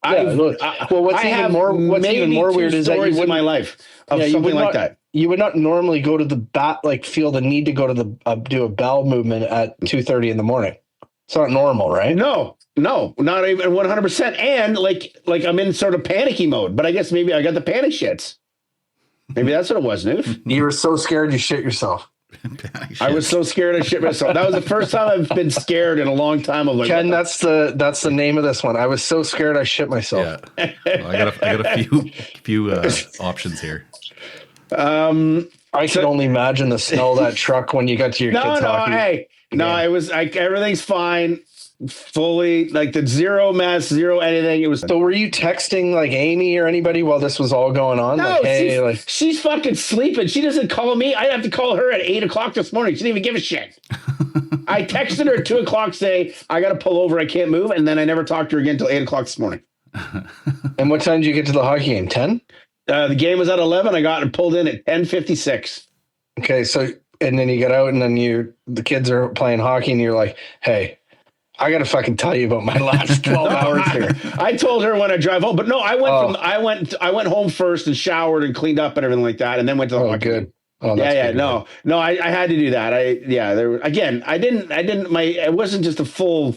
What's even more weird is that you wouldn't in my life of something like that. You would not normally go to the feel the need to go to the do a bowel movement at 2:30 in the morning. It's not normal, right? No, not even 100%. And like I'm in sort of panicky mode, but I guess maybe I got the panic shits. Maybe that's what it was, Newf. You were so scared you shit yourself. I was so scared I shit myself. That was the first time I've been scared in a long time. Of like, Ken, that's the name of this one. I was so scared I shit myself. Yeah. Well, I got a few options here. I can only imagine the smell of that truck when you got to your kids' hockey. It was like everything's fine, fully like the zero mess, zero anything. It was. So were you texting like Amy or anybody while this was all going on? No, she's fucking sleeping. She doesn't call me. I have to call her at 8:00 this morning. She didn't even give a shit. I texted her at 2:00, say I got to pull over. I can't move, and then I never talked to her again until 8:00 this morning. And what time did you get to the hockey game? 10. The game was at 11. I got pulled in at 10:56. Okay, so. And then you get out and then the kids are playing hockey and you're like, hey, I got to fucking tell you about my last 12 hours here. I told her when I drive home, but no, I went home first and showered and cleaned up and everything like that. And then went to the hockey. Good. Oh, that's good. No, I had to do that. It wasn't just a full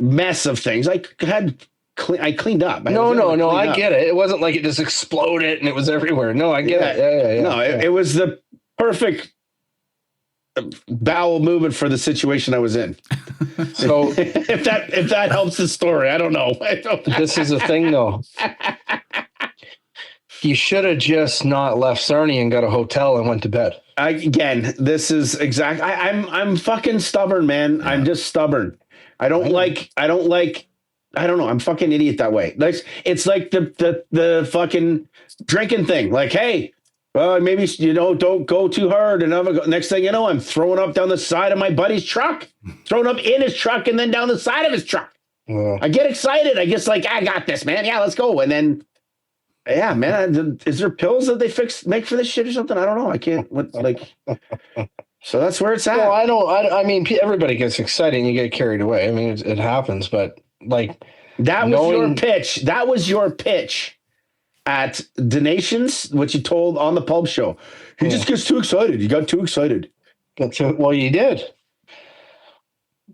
mess of things. I cleaned up. I get it. It wasn't like it just exploded and it was everywhere. No, I get it. Yeah. No, it was the perfect bowel movement for the situation I was in. So if that helps the story, I don't know. This is the thing though. You should have just not left Sarnia and got a hotel and went to bed. This is exact. I'm fucking stubborn, man. Yeah. I'm just stubborn. I don't know. I'm fucking idiot that way. Like it's like the fucking drinking thing. Like, hey, well, maybe, don't go too hard. And next thing you know, I'm throwing up down the side of my buddy's truck, throwing up in his truck and then down the side of his truck. I get excited. I just like, I got this, man. Yeah, let's go. And then, yeah, man, is there pills that they make for this shit or something? I don't know. I can't, so that's where it's at. Well, I mean, everybody gets excited and you get carried away. I mean, it happens, but like. That was your pitch. at Donations, what you told on the pulp show. He just gets too excited. You got too excited. Well, you did.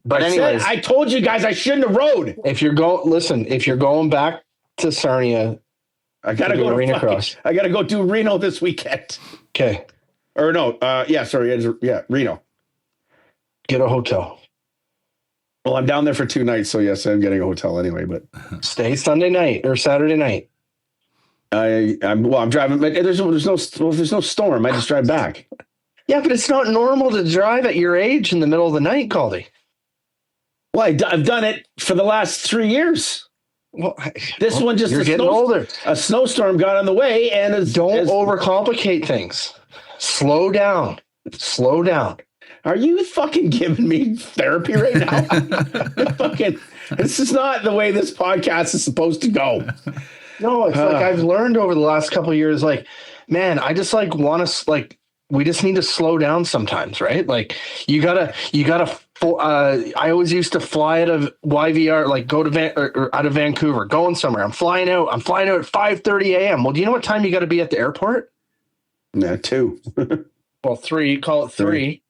But anyways, I told you guys I shouldn't have rode. If you're going back to Sarnia, I gotta go to Arena Cross. I gotta go do Reno this weekend. Okay. Or no, Reno. Get a hotel. Well, I'm down there for 2 nights, so yes, I'm getting a hotel anyway. But stay Sunday night or Saturday night. I'm driving. There's no storm. I just drive back. Yeah, but it's not normal to drive at your age in the middle of the night, Gauldy. Well, I've done it for the last 3 years. Well, this one just you're getting older. A snowstorm got on the way, and don't overcomplicate things. Slow down. Slow down. Are you fucking giving me therapy right now? This is not the way this podcast is supposed to go. No, it's like I've learned over the last couple of years. Like, man, I just want to we just need to slow down sometimes, right? Like you gotta. I always used to fly out of YVR, like go to out of Vancouver, going somewhere. I'm flying out at 5:30 a.m. Well, do you know what time you got to be at the airport? No, 2. Well, 3. Call it 3.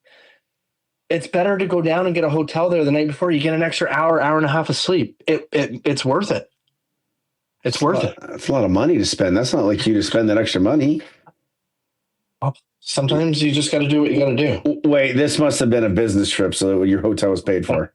It's better to go down and get a hotel there the night before. You get an extra hour and a half of sleep. It's worth it. It's worth it. It's a lot of money to spend. That's not like you to spend that extra money. Sometimes you just got to do what you got to do. Wait, this must have been a business trip, so your hotel was paid for.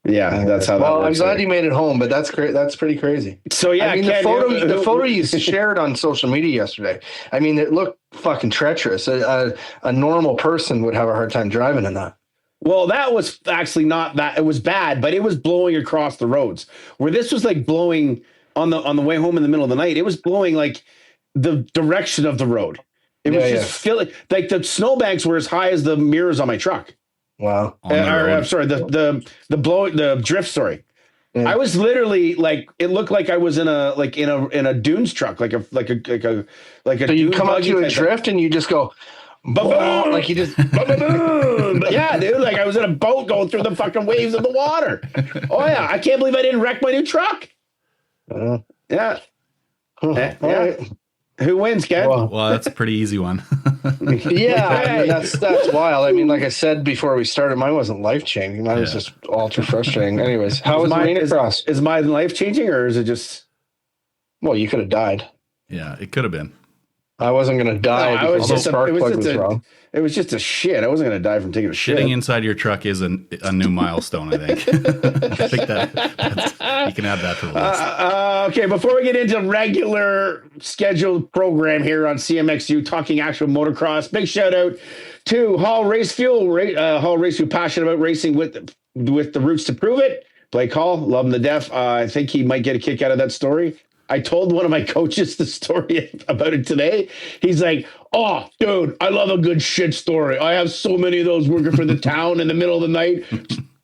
Yeah, that's how. Well, I'm glad you made it home, but that's great. That's pretty crazy. So yeah, I mean, the photo you shared on social media yesterday. I mean, it looked fucking treacherous. A normal person would have a hard time driving in that. Well, that was actually not that. It was bad, but it was blowing across the roads. Where this was like blowing on the way home in the middle of the night. It was blowing like the direction of the road. It was just filling, like the snowbanks were as high as the mirrors on my truck. Wow. I'm sorry, the drift. Sorry, I was literally like, it looked like I was in a dunes truck, like a. So you come up to a drift and you just go, ba-boom! Like you just, ba-ba-boom! Yeah, dude, like I was in a boat going through the fucking waves of the water. Oh yeah, I can't believe I didn't wreck my new truck. Yeah. Right. Who wins, Ken? Well, that's a pretty easy one. Yeah, I mean, that's wild. I mean, like I said before we started, mine wasn't life changing. Mine was just ultra frustrating. Anyways, how was Arena Cross? Is mine life changing or is it just? Well, you could have died. Yeah, it could have been. I wasn't going to die because the spark plug was wrong. It was just a shit. I wasn't going to die from taking a shit. Shitting inside your truck is a new milestone, I think. I think that's you can add that to the list. Okay, before we get into regular scheduled program here on CMXU, talking actual motocross, big shout out to Hall Race Fuel. Hall Race Fuel, passionate about racing with the roots to prove it. Blake Hall, love him to death. I think he might get a kick out of that story. I told one of my coaches the story about it today. He's like, "Oh, dude, I love a good shit story. I have so many of those working for the town in the middle of the night,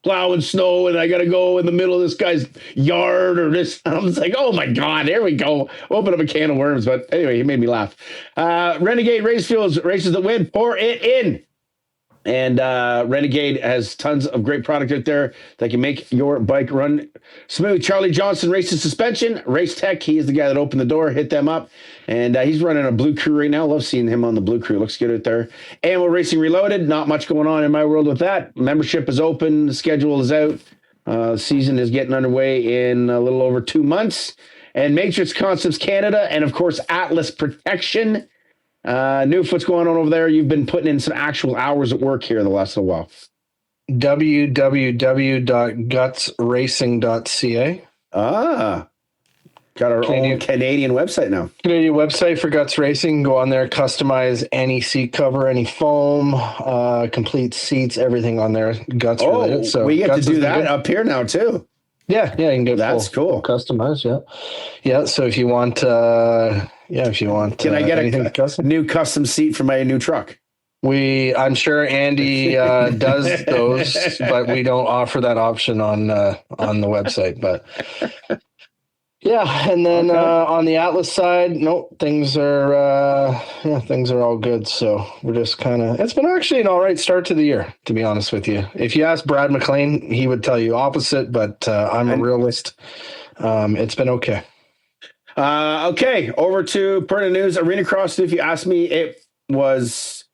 plowing snow, and I got to go in the middle of this guy's yard or this." I was like, "Oh my God, there we go." Open up a can of worms. But anyway, he made me laugh. Renegade Race Fuels, races that win, pour it in. And Renegade has tons of great product out there that can make your bike run smooth. Charlie Johnson Races Suspension, Race Tech. He is the guy that opened the door. Hit them up. And he's running a Blue Crew right now. Love seeing him on the Blue Crew. Looks good out there. Ammo Racing Reloaded. Not much going on in my world with that. Membership is open. The schedule is out. The season is getting underway in a little over 2 months. And Matrix Concepts Canada. And, of course, Atlas Protection. Newf, what's going on over there? You've been putting in some actual hours at work here the last little while. www.gutsracing.ca. Got our own Canadian website now. Canadian website for Guts Racing. Go on there, customize any seat cover, any foam, complete seats, everything on there. Guts related. So we get to do that up here now too. Yeah, you can get that's cool. Customized, yeah. So if you want, can I get a new custom seat for my new truck? I'm sure Andy does those, but we don't offer that option on the website. But yeah, and then on the Atlas side, things are all good. So we're just it's been actually an all right start to the year, to be honest with you. If you ask Brad McLean, he would tell you opposite, but I'm a realist. It's been okay. Okay, over to pertinent news. Arena Cross, if you ask me, it was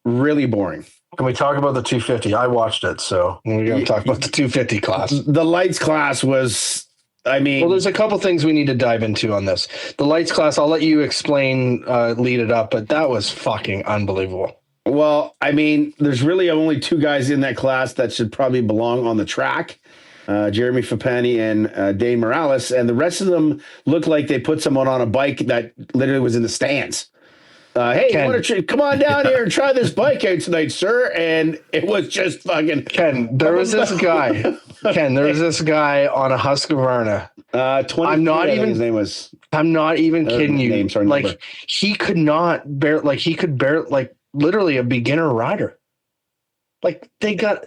really boring. Can we talk about the 250? I watched it, so we're going to talk about the 250 class. The lights class was, well, there's a couple things we need to dive into on this. The lights class, I'll let you explain, lead it up, but that was fucking unbelievable. Well, there's really only two guys in that class that should probably belong on the track. Jeremy Fapani and Dane Morales, and the rest of them look like they put someone on a bike that literally was in the stands. Hey, come on down here and try this bike out tonight, sir. And it was just fucking Ken. There was this guy. Ken, there was this guy on a Husqvarna. 20. I'm not even. His name was. I'm not even kidding you. Name, sorry, like number. he could not bear. Like he could bear. Like literally a beginner rider. Like they got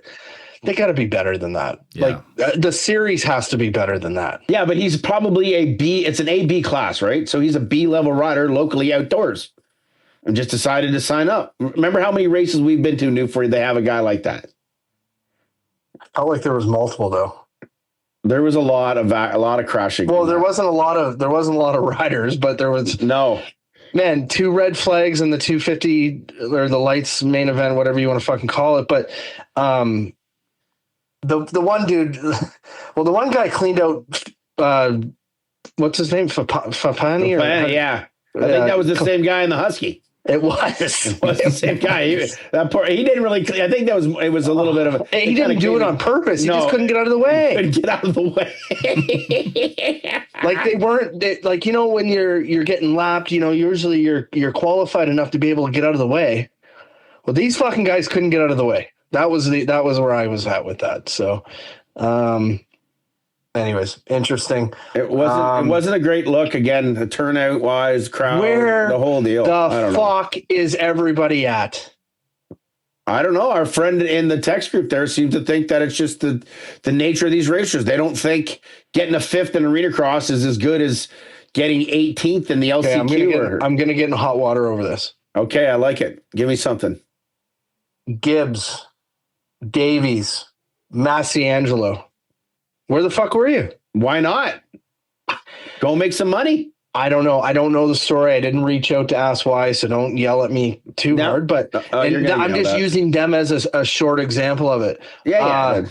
to be better than that. Yeah. Like the series has to be better than that. Yeah, but he's probably a B. It's an AB class, right? So he's a B level rider locally outdoors. And just decided to sign up. Remember how many races we've been to, Newf, where they have a guy like that? Felt like there was multiple though. There was a lot of crashing. Well, there wasn't a lot of riders, but there was no. Man, 2 red flags in the 250 or the lights main event, whatever you want to fucking call it. But the one dude, well, the one guy cleaned out. What's his name? Fapani? Yeah, I think that was the same guy in the Husky. It was. It was the same guy. He didn't really. I think it was a little bit of a. He didn't do it on purpose. He just couldn't get out of the way. Couldn't get out of the way. Like they weren't like, when you're getting lapped, usually you're qualified enough to be able to get out of the way. Well, these fucking guys couldn't get out of the way. That was where I was at with that. So, anyways, interesting. It wasn't a great look. Again, the turnout wise, crowd, where the whole deal. The fuck is everybody at? I don't know. Our friend in the text group there seems to think that it's just the nature of these racers. They don't think getting a 5th in Arena Cross is as good as getting 18th in the LCQ. Okay, I'm gonna get in hot water over this. Okay, I like it. Give me something. Gibbs, Davies, Massiangelo. Where the fuck were you? Why not? Go make some money. I don't know. I don't know the story. I didn't reach out to ask why, so don't yell at me too hard. But I'm just using them as a short example of it. Yeah.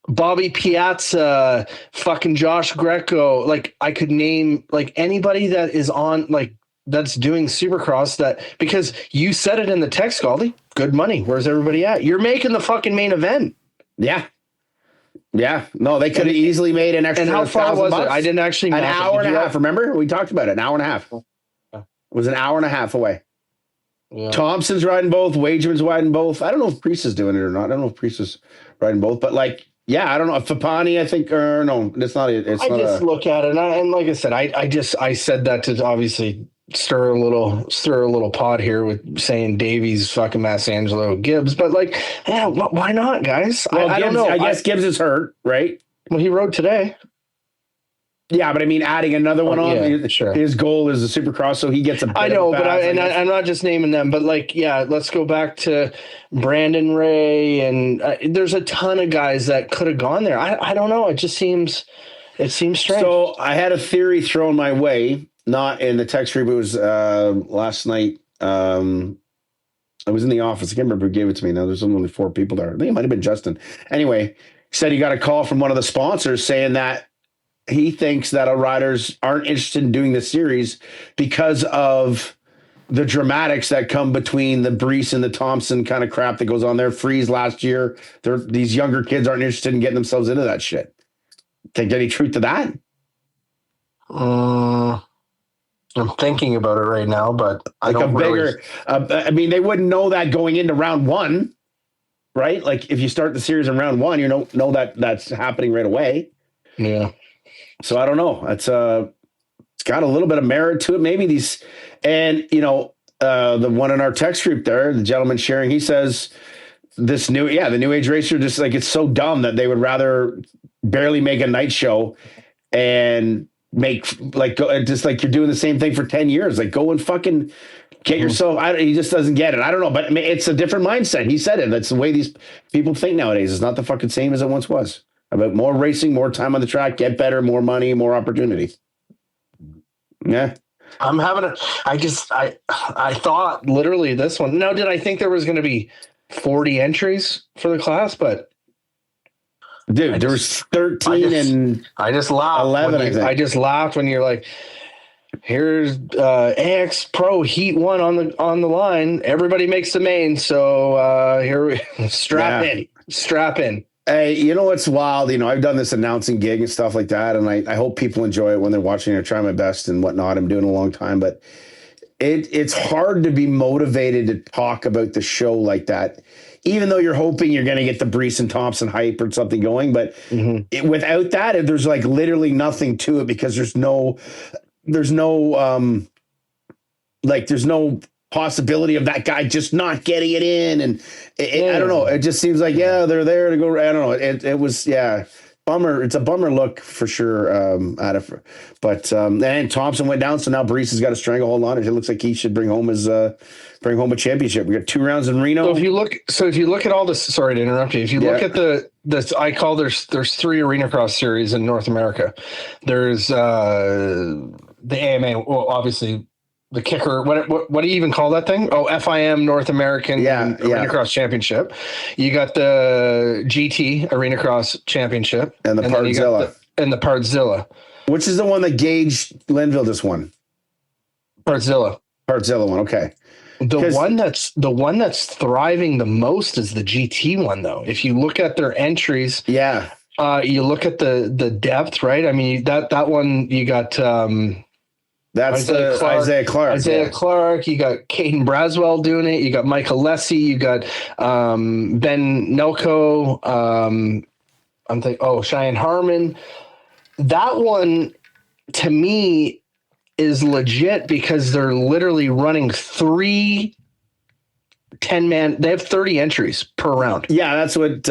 Bobby Piazza, fucking Josh Greco. Like I could name like anybody that is on like that's doing Supercross that because you said it in the text, Gauldy. Good money. Where's everybody at? You're making the fucking main event. Yeah. Yeah. No, they could have easily made an extra. And how far was it? I didn't actually an hour and a half. Remember? We talked about it. An hour and a half. It was an hour and a half away. Yeah. Thompson's riding both. Wageman's riding both. I don't know if Priest is doing it or not. I don't know if Priest is riding both, but like, yeah, I don't know. Fapani, I think, or no, it's not. I just look at it, and like I said, I said that to obviously stir a little pot here with saying Davies, fucking Massangelo, Gibbs, but like, yeah, why not, guys? Well, I don't know. I guess Gibbs is hurt, right? Well, he rode today. Yeah, but I mean, adding another one on. Yeah, sure. His goal is a Supercross, so he gets a. I know, but I'm not just naming them, but like, yeah, let's go back to Brandon Ray, and there's a ton of guys that could have gone there. I don't know. It seems strange. So I had a theory thrown my way. Not in the text group. It was last night. I was in the office. I can't remember who gave it to me. Now there's only 4 people there. I think it might have been Justin. Anyway, he said he got a call from one of the sponsors saying that he thinks that our riders aren't interested in doing the series because of the dramatics that come between the Brees and the Thompson kind of crap that goes on there. Freeze last year. These younger kids aren't interested in getting themselves into that shit. Think any truth to that? I'm thinking about it right now, but I don't really. I mean, they wouldn't know that going into round 1, right? Like if you start the series in round 1, you know that that's happening right away. Yeah. So I don't know. It's got a little bit of merit to it. Maybe these, and the one in our text group there, the gentleman sharing, he says the new age racer just like it's so dumb that they would rather barely make a night show and make just like you're doing the same thing for 10 years. Like go and fucking get yourself. He just doesn't get it. I don't know, but it's a different mindset. He said it. That's the way these people think nowadays. It's not the fucking same as it once was. about more racing, more time on the track, get better, more money, more opportunities. Yeah. I'm having I thought literally this one. No, did I think there was going to be 40 entries for the class? But dude, there was 13 and I just laughed. 11, I think. I just laughed when you're like, here's AX Pro Heat 1 on the line. Everybody makes the main. So here we strap in. Hey, you know what's wild? You know, I've done this announcing gig and stuff like that, and I hope people enjoy it when they're watching. I try my best and whatnot. I'm doing it a long time, but it's hard to be motivated to talk about the show like that, even though you're hoping you're going to get the Brees and Thompson hype or something going. But without that, there's like literally nothing to it because there's no possibility of that guy just not getting it in. And I don't know. It just seems like, they're there to go. I don't know. It was, bummer. It's a bummer look for sure. But and Thompson went down. So now Brees has got a stranglehold on it. It looks like he should bring home a championship. We got 2 rounds in Reno. So if you look at all this, sorry to interrupt you. If you look at there's 3 Arena Cross series in North America. There's the AMA. Well, obviously, the kicker, what do you even call that thing? Oh, FIM North American Arena Cross Championship. You got the GT Arena Cross Championship. And the Pardzilla. And the Pardzilla. Which is the one that Gage Linville just won? Pardzilla one, okay. The one that's thriving the most is the GT one, though. If you look at their entries, you look at the depth, right? I mean, that one you got that's Isaiah Clark. You got Caden Braswell doing it. You got Michael Lessie. You got Ben Nelko. Cheyenne Harmon. That one, to me, is legit because they're literally running 3 10-man. They have 30 entries per round. Yeah, that's what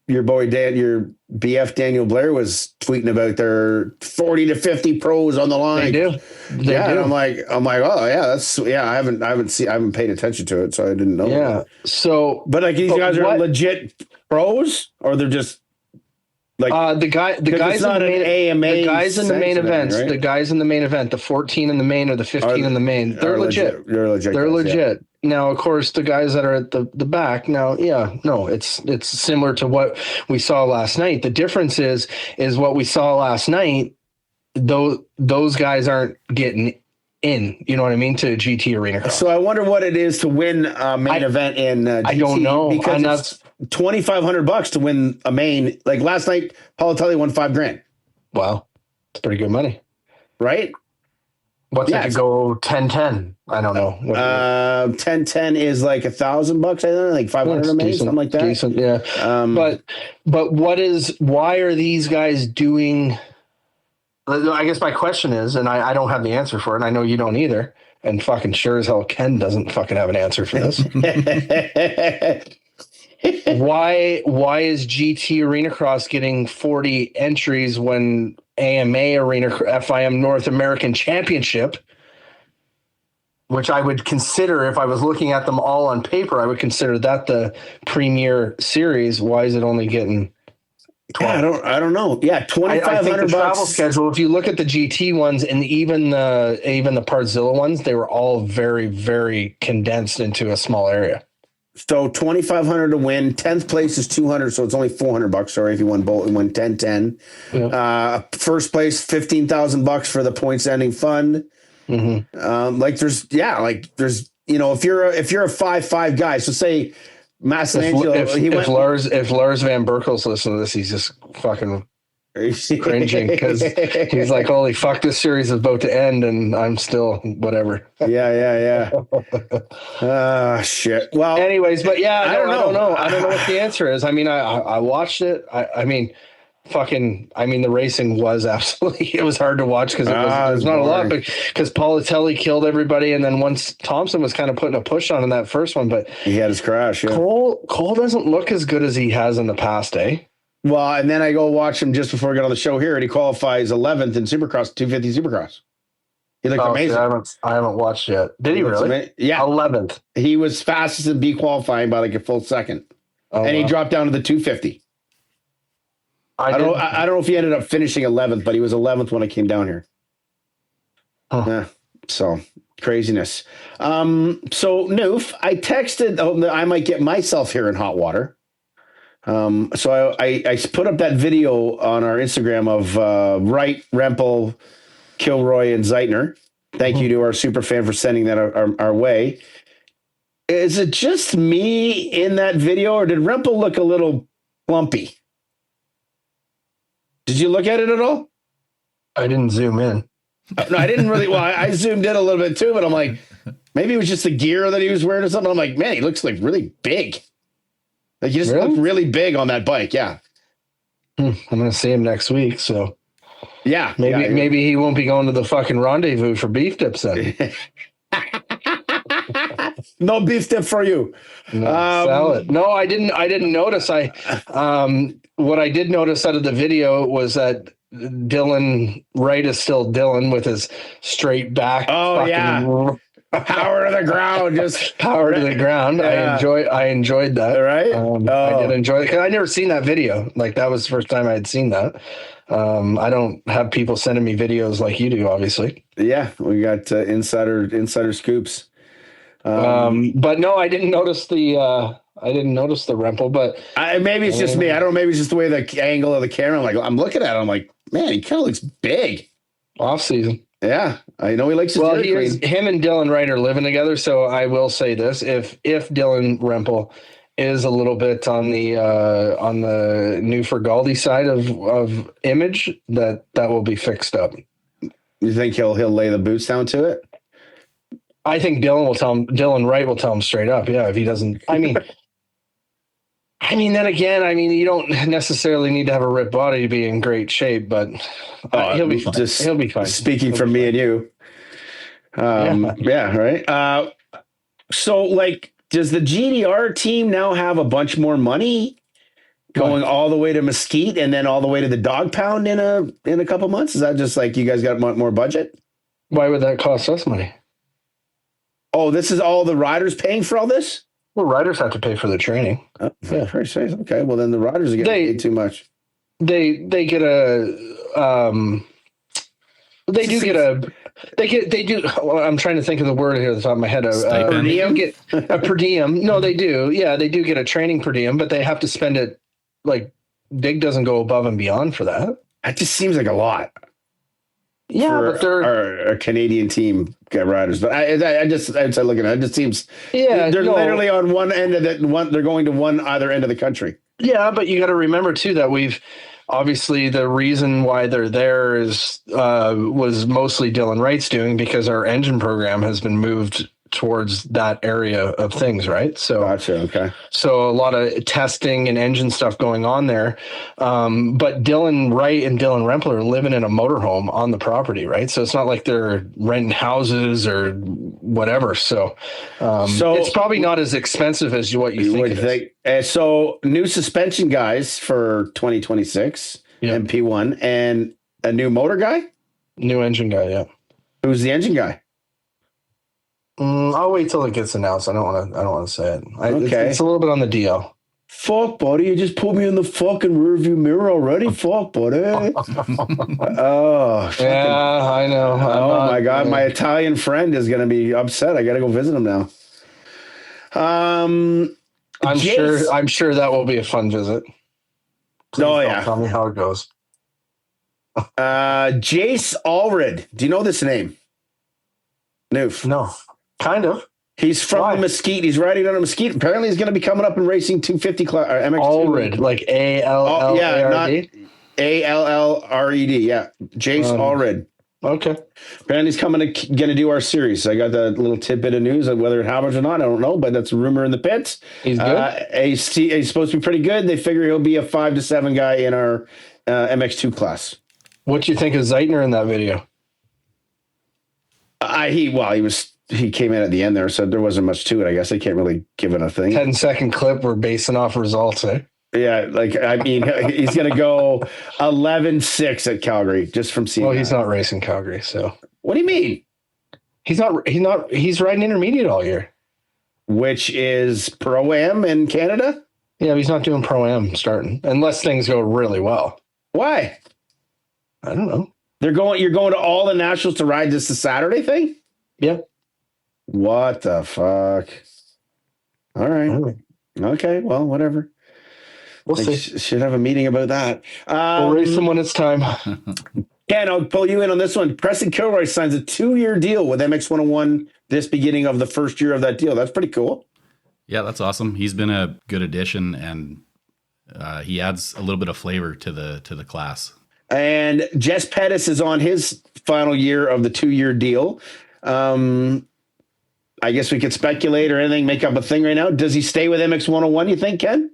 your boy your BF Daniel Blair was tweeting about. Their 40 to 50 pros on the line. They do. And I'm like, oh yeah, I haven't paid attention to it, so I didn't know. Yeah. So, but like these guys are legit pros, or they're just like the guys in the main event, right? the guys in the main event, the 14 in the main or the 15 in the main, they're legit. They're legit. Now, of course, the guys that are at the back now, it's similar to what we saw last night. The difference is what we saw last night. Those guys aren't getting in. You know what I mean, to GT Arena Cross. So I wonder what it is to win a main event in GT. I don't know, because it's $2,500 to win a main. Like last night, Politelli won $5,000. Wow, it's pretty good money, right? What's it to go 10-10? I don't know. 10-10 is like $1,000, I think, like 500 a main, something like that. Decent, yeah. But why are these guys doing? I guess my question is, and I don't have the answer for it, and I know you don't either, and fucking sure as hell Ken doesn't fucking have an answer for this. Why is GT Arena Cross getting 40 entries when AMA Arena FIM North American Championship, which I would consider, if I was looking at them all on paper, I would consider that the premier series. Why is it only getting 12? Yeah, I don't know. Yeah, $2,500 travel schedule. If you look at the GT ones and even the Pardzilla ones, they were all very, very condensed into a small area. So $2,500 to win. 10th place is $200, so it's only $400. Sorry, if you won both and win 10-10. Yeah. First place $15,000 for the points ending fund. Mm-hmm. There's if you're a 5-5 guy, so say Massanangelo, if Lars Van Berkel's listening to this, he's just fucking cringing because he's like, holy fuck, this series is about to end and I'm still whatever. Yeah. Shit. Well, anyways, but I don't know. I don't know what the answer is. I mean, I watched it. I mean, the racing was absolutely, it was hard to watch because there's not boring. A lot, but because Politelli killed everybody, and then once Thompson was kind of putting a push on in that first one, but he had his crash. Yeah. Cole doesn't look as good as he has in the past, eh? Well, and then I go watch him just before I get on the show here, and he qualifies 11th in Supercross, 250 Supercross. He looked amazing. I haven't watched yet. Did he really? Yeah. 11th. He was fastest in B qualifying by like a full second. And he dropped down to the 250. I don't know if he ended up finishing 11th, but he was 11th when I came down here. Huh. Yeah. So craziness. So Newf, I texted, I might get myself here in hot water. So I put up that video on our Instagram of Wright, Rempel, Kilroy, and Zeitner. Thank you to our super fan for sending that our way. Is it just me in that video, or did Rempel look a little plumpy? Did you look at it at all? I didn't zoom in. No, I didn't really. Well, I zoomed in a little bit too, but I'm like, maybe it was just the gear that he was wearing or something. I'm like, man, he looks like really big. Like he just looked really big on that bike. Yeah. I'm going to see him next week. So yeah, maybe he won't be going to the fucking rendezvous for beef dips then. No beef dip for you. No, salad. No, I didn't notice. What I did notice out of the video was that Dylan Wright is still Dylan with his straight back. Oh yeah. Power to the ground, just power to the ground. Yeah. I enjoyed that. Right? I did enjoy it because I never seen that video. Like that was the first time I had seen that. I don't have people sending me videos like you do, obviously. Yeah, we got insider scoops. But no, I didn't notice the Rempel. But maybe it's just me. I don't know. Maybe it's just the way the angle of the camera. I'm looking at it. I'm like, man, he kind of looks big. Off season. Yeah, I know he likes his hair clean. Him and Dylan Wright are living together, so I will say this: if Dylan Rempel is a little bit on the Newf and Gauldy side of image, that will be fixed up. You think he'll lay the boots down to it? I think Dylan Wright will tell him straight up. Yeah, if he doesn't, then again, you don't necessarily need to have a ripped body to be in great shape, but he'll be fine. He'll be fine. Speaking for me and you. Yeah, right. So, does the GDR team now have a bunch more money going all the way to Mesquite and then all the way to the Dog Pound in a couple months? Is that just you guys got more budget? Why would that cost us money? Oh, this is all the riders paying for all this? Well, riders have to pay for the training. Oh, yeah, very safe. Okay, well then the riders are getting paid too much. They get they do. Well, I'm trying to think of the word here at the top of my head. Per diem? Get a per diem. No, they do. Yeah, they do get a training per diem, but they have to spend it. Dig doesn't go above and beyond for that. That just seems like a lot. Yeah, but they're our Canadian team riders. But I started looking at it. It just seems they're literally on one end of it. They're going to either end of the country. Yeah, but you got to remember too that obviously the reason why they're there was mostly Dylan Wright's doing, because our engine program has been moved towards that area of things, right? So gotcha. Okay. So a lot of testing and engine stuff going on there. But Dylan Wright and Dylan Rempel are living in a motorhome on the property, right? So it's not like they're renting houses or whatever. So it's probably not as expensive as what you think. So new suspension guys for 2026 MP1 and a new motor guy? New engine guy, yeah. Who's the engine guy? I'll wait till it gets announced. I don't want to say it. Okay. It's a little bit on the DL. Fuck, buddy. You just put me in the fucking rearview mirror already. Fuck, buddy. Yeah, I know. My God. My Italian friend is going to be upset. I got to go visit him now. I'm sure that will be a fun visit. Please tell me how it goes. Jace Allred. Do you know this name? Newf. No. Kind of. He's from Mesquite. He's riding on a Mesquite. Apparently, he's going to be coming up and racing 250 class MX2. Allred, like ALLRED. Not ALLRED. Yeah, Jace Allred. Okay. Apparently, he's going to do our series. I got that little tidbit of news. Whether it happens or not, I don't know, but that's a rumor in the pits. He's good. He's supposed to be pretty good. They figure he'll be a 5 to 7 guy in our MX2 class. What do you think of Zeitner in that video? He came in at the end there, so there wasn't much to it. I guess I can't really give it a thing. 10-second clip. We're basing off results, eh? Yeah, he's going to go 11-6 at Calgary just from seeing. Well, he's not racing Calgary, so. What do you mean? He's not. He's riding intermediate all year, which is Pro-Am in Canada. Yeah, but he's not doing Pro-Am starting unless things go really well. Why? I don't know. You're going to all the nationals to ride just the Saturday thing? Yeah. What the fuck? All right. Anyway, Okay. Well, whatever. we'll They see. should have a meeting about that. We'll race them when it's time. Ken, I'll pull you in on this one. Preston Kilroy signs a 2-year deal with MX101 this beginning of the first year of that deal. That's pretty cool. Yeah, that's awesome. He's been a good addition, and he adds a little bit of flavor to the class. And Jess Pettis is on his final year of the 2-year deal. I guess we could speculate or anything, make up a thing right now. Does he stay with MX101, you think, Ken,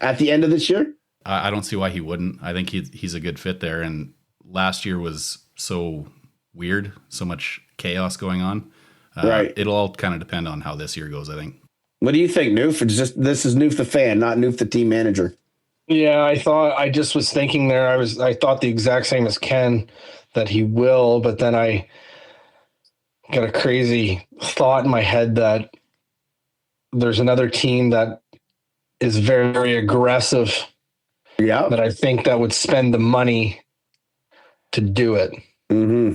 at the end of this year? I don't see why he wouldn't. I think he's a good fit there. And last year was so weird, so much chaos going on. Right. It'll all kind of depend on how this year goes, I think. What do you think, Newf? This is Newf the fan, not Newf the team manager. Yeah, I just was thinking there. I thought the exact same as Ken that he will, but then I got a crazy thought in my head that there's another team that is very, very aggressive. Yeah. That I think that would spend the money to do it. Mm-hmm.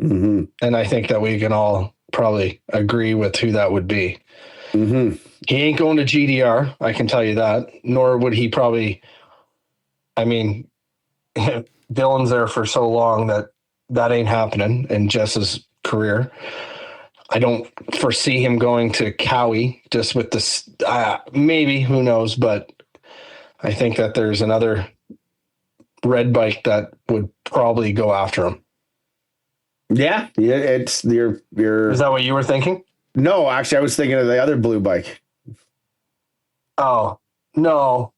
Mm-hmm. And I think that we can all probably agree with who that would be. Mm-hmm. He ain't going to GDR, I can tell you that. Nor would he probably. I mean, Dylan's there for so long that ain't happening in Jess's career. I don't foresee him going to Cowie just with this. Maybe, who knows? But I think that there's another red bike that would probably go after him. Yeah. It's your. Is that what you were thinking? No, actually, I was thinking of the other blue bike. Oh, no,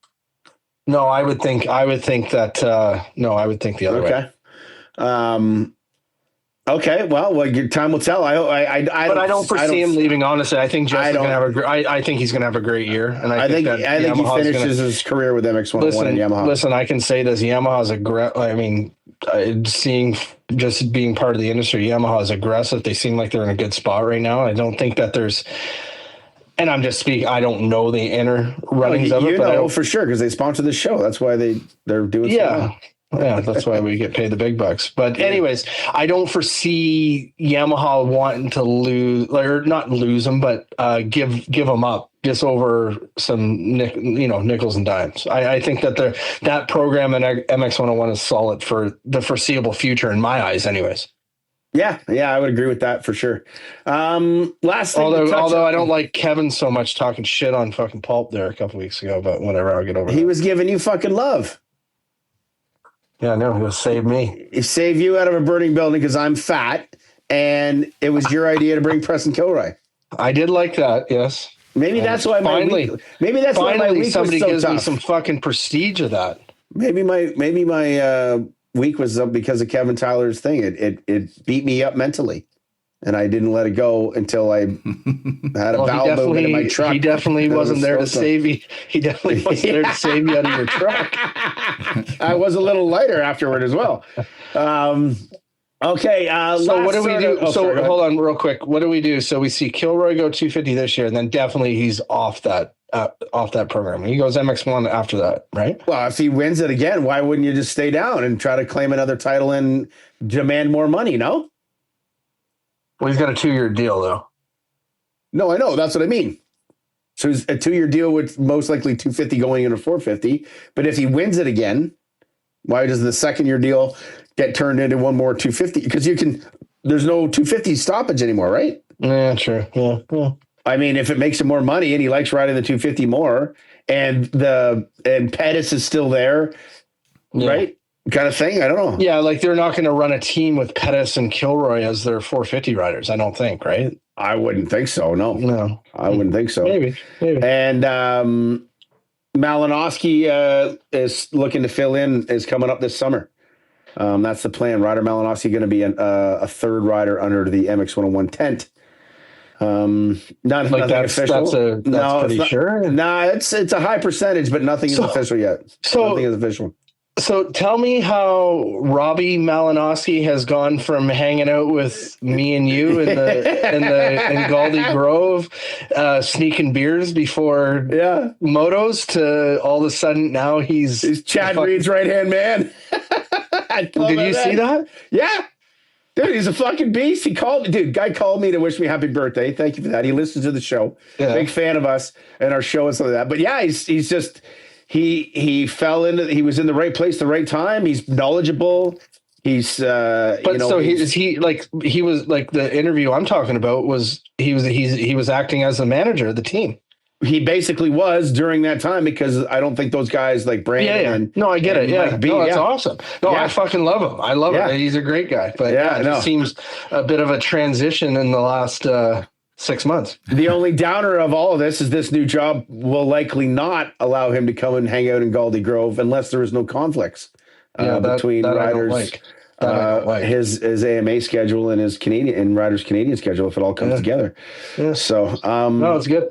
I would think that, no, I would think the other way. Okay. Well, your time will tell. I don't foresee him leaving. Honestly, I think Jess is going to have I think he's going to have a great year, and I think he finishes his career with MX101 and Yamaha. Listen, I can say this: Yamaha's just being part of the industry, Yamaha is aggressive. They seem like they're in a good spot right now. I don't think that there's. And I'm just speaking. I don't know the inner runnings of it, but for sure because they sponsor the show. That's why they're doing. Yeah. Yeah, that's why we get paid the big bucks. But anyways, I don't foresee Yamaha wanting to lose, or not lose them, but give them up just over some nickels and dimes. I think that that program in MX101 is solid for the foreseeable future in my eyes, anyways. Yeah, I would agree with that for sure. Last thing, although I don't like Kevin so much talking shit on fucking Pulp there a couple weeks ago, but whatever, I'll get over it. He was giving you fucking love. Yeah, no, he'll save me. He saved you out of a burning building because I'm fat, and it was your idea to bring Preston Kilroy. I did like that, yes. Maybe that's why why my week somebody was so gives tough. me some fucking prestige of that. Maybe my week was up because of Kevin Tyler's thing. It beat me up mentally, and I didn't let it go until I had a bowel movement in my truck. He definitely wasn't there to save you. He definitely wasn't there to save you out of your truck. I was a little lighter afterward as well. Okay. So what do we do? Hold on real quick. What do we do? So we see Kilroy go 250 this year, and then definitely he's off that program. He goes MX1 after that, right? Well, if he wins it again, why wouldn't you just stay down and try to claim another title and demand more money? No. Well, he's got a 2-year deal, though. No, I know. That's what I mean. So it's a 2-year deal with most likely 250 going into 450. But if he wins it again, why does the 2nd-year deal get turned into one more 250? Because there's no 250 stoppage anymore, right? Yeah, true. Yeah. I mean, if it makes him more money and he likes riding the 250 more, and Pettis is still there, right? Kind of thing. I don't know. Yeah, like they're not going to run a team with Pettis and Kilroy as their 450 riders. I don't think, right? I wouldn't think so. No, I wouldn't think so. Maybe. And Malinowski is looking to fill in. Is coming up this summer. That's the plan. Ryder Malinowski going to be a third rider under the MX101 tent. Nothing official. That's pretty sure. Nah, it's a high percentage, but nothing is official yet. Nothing is official. So tell me how Robbie Malinowski has gone from hanging out with me and you in Gauldy Grove, sneaking beers before motos, to all of a sudden now he's Chad Reed's right-hand man. Did you see that? Yeah. Dude, he's a fucking beast. He called me. Dude, guy called me to wish me happy birthday. Thank you for that. He listens to the show. Yeah. Big fan of us and our show and stuff like that. But yeah, he's just, he fell into, he was in the right place, the right time. He's knowledgeable. He's, but you know, so he was like the interview I'm talking about was, he was acting as the manager of the team. He basically was during that time because I don't think those guys like Brandon. Yeah. No, I get it. Yeah. That's awesome. No, I fucking love him. I love it. He's a great guy. But it seems a bit of a transition in the last 6 months. The only downer of all of this is this new job will likely not allow him to come and hang out in Gauldy Grove unless there is no conflicts between riders. His AMA schedule and his Riders Canadian schedule if it all comes together. Yeah. So no, it's good.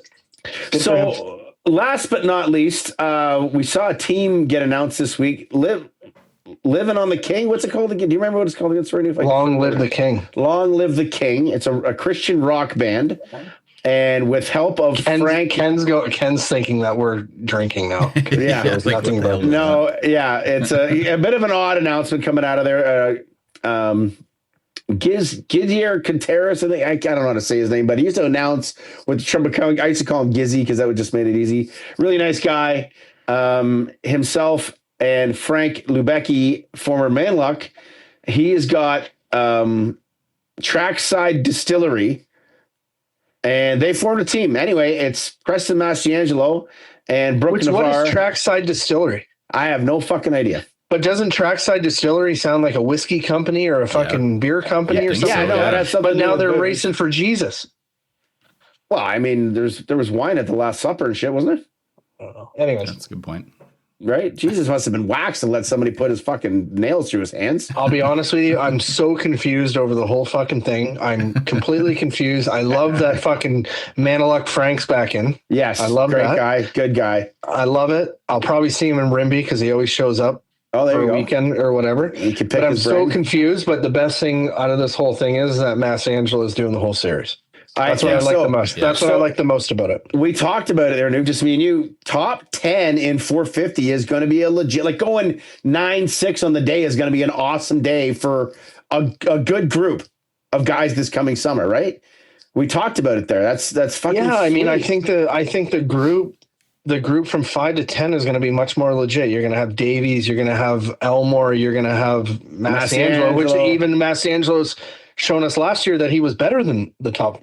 So last but not least, we saw a team get announced this week. Living on the King. What's it called again? Do you remember what it's called again? Sorry, Long Live the King. Long Live the King. It's a Christian rock band. And with help of Frank. Ken's thinking that we're drinking now. Yeah. There's nothing about No, yeah. It's a bit of an odd announcement coming out of there. Gizier Contreras, I don't know how to say his name, but he used to announce with Trump. I used to call him Gizzy because that would just made it easy. Really nice guy. Himself and Frank Lubecki, former Manluck, he has got Trackside Distillery, and they formed a team. Anyway, it's Preston Mastriangelo and Brooke Navarre. What is Trackside Distillery? I have no fucking idea. But doesn't Trackside Distillery sound like a whiskey company or a fucking beer company or something? Yeah, no, that has something. But now they're racing for Jesus. Well, I mean, there was wine at the Last Supper and shit, wasn't there? Anyways, that's a good point. Right? Jesus must have been waxed and let somebody put his fucking nails through his hands. I'll be honest with you, I'm so confused over the whole fucking thing. I'm completely confused. I love that fucking Manilock Frank's back in. Yes, I love great that. Guy, good guy. I love it. I'll probably see him in Rimby because he always shows up. Oh, there for you a go. Weekend or whatever. But I'm so confused. But the best thing out of this whole thing is that Mastriangelo is doing the whole series. That's what I like the most. Yeah. That's what I like the most about it. We talked about it there, Newf, just me and you. Top 10 in 450 is going to be a legit, like going 9-6 on the day is going to be an awesome day for a good group of guys this coming summer, right? We talked about it there. That's fucking. Yeah, I mean, sweet. I think the group from 5 to 10 is going to be much more legit. You're going to have Davies, you're going to have Elmore, you're going to have Mastriangelo, which even Mastriangelo's shown us last year that he was better than the top.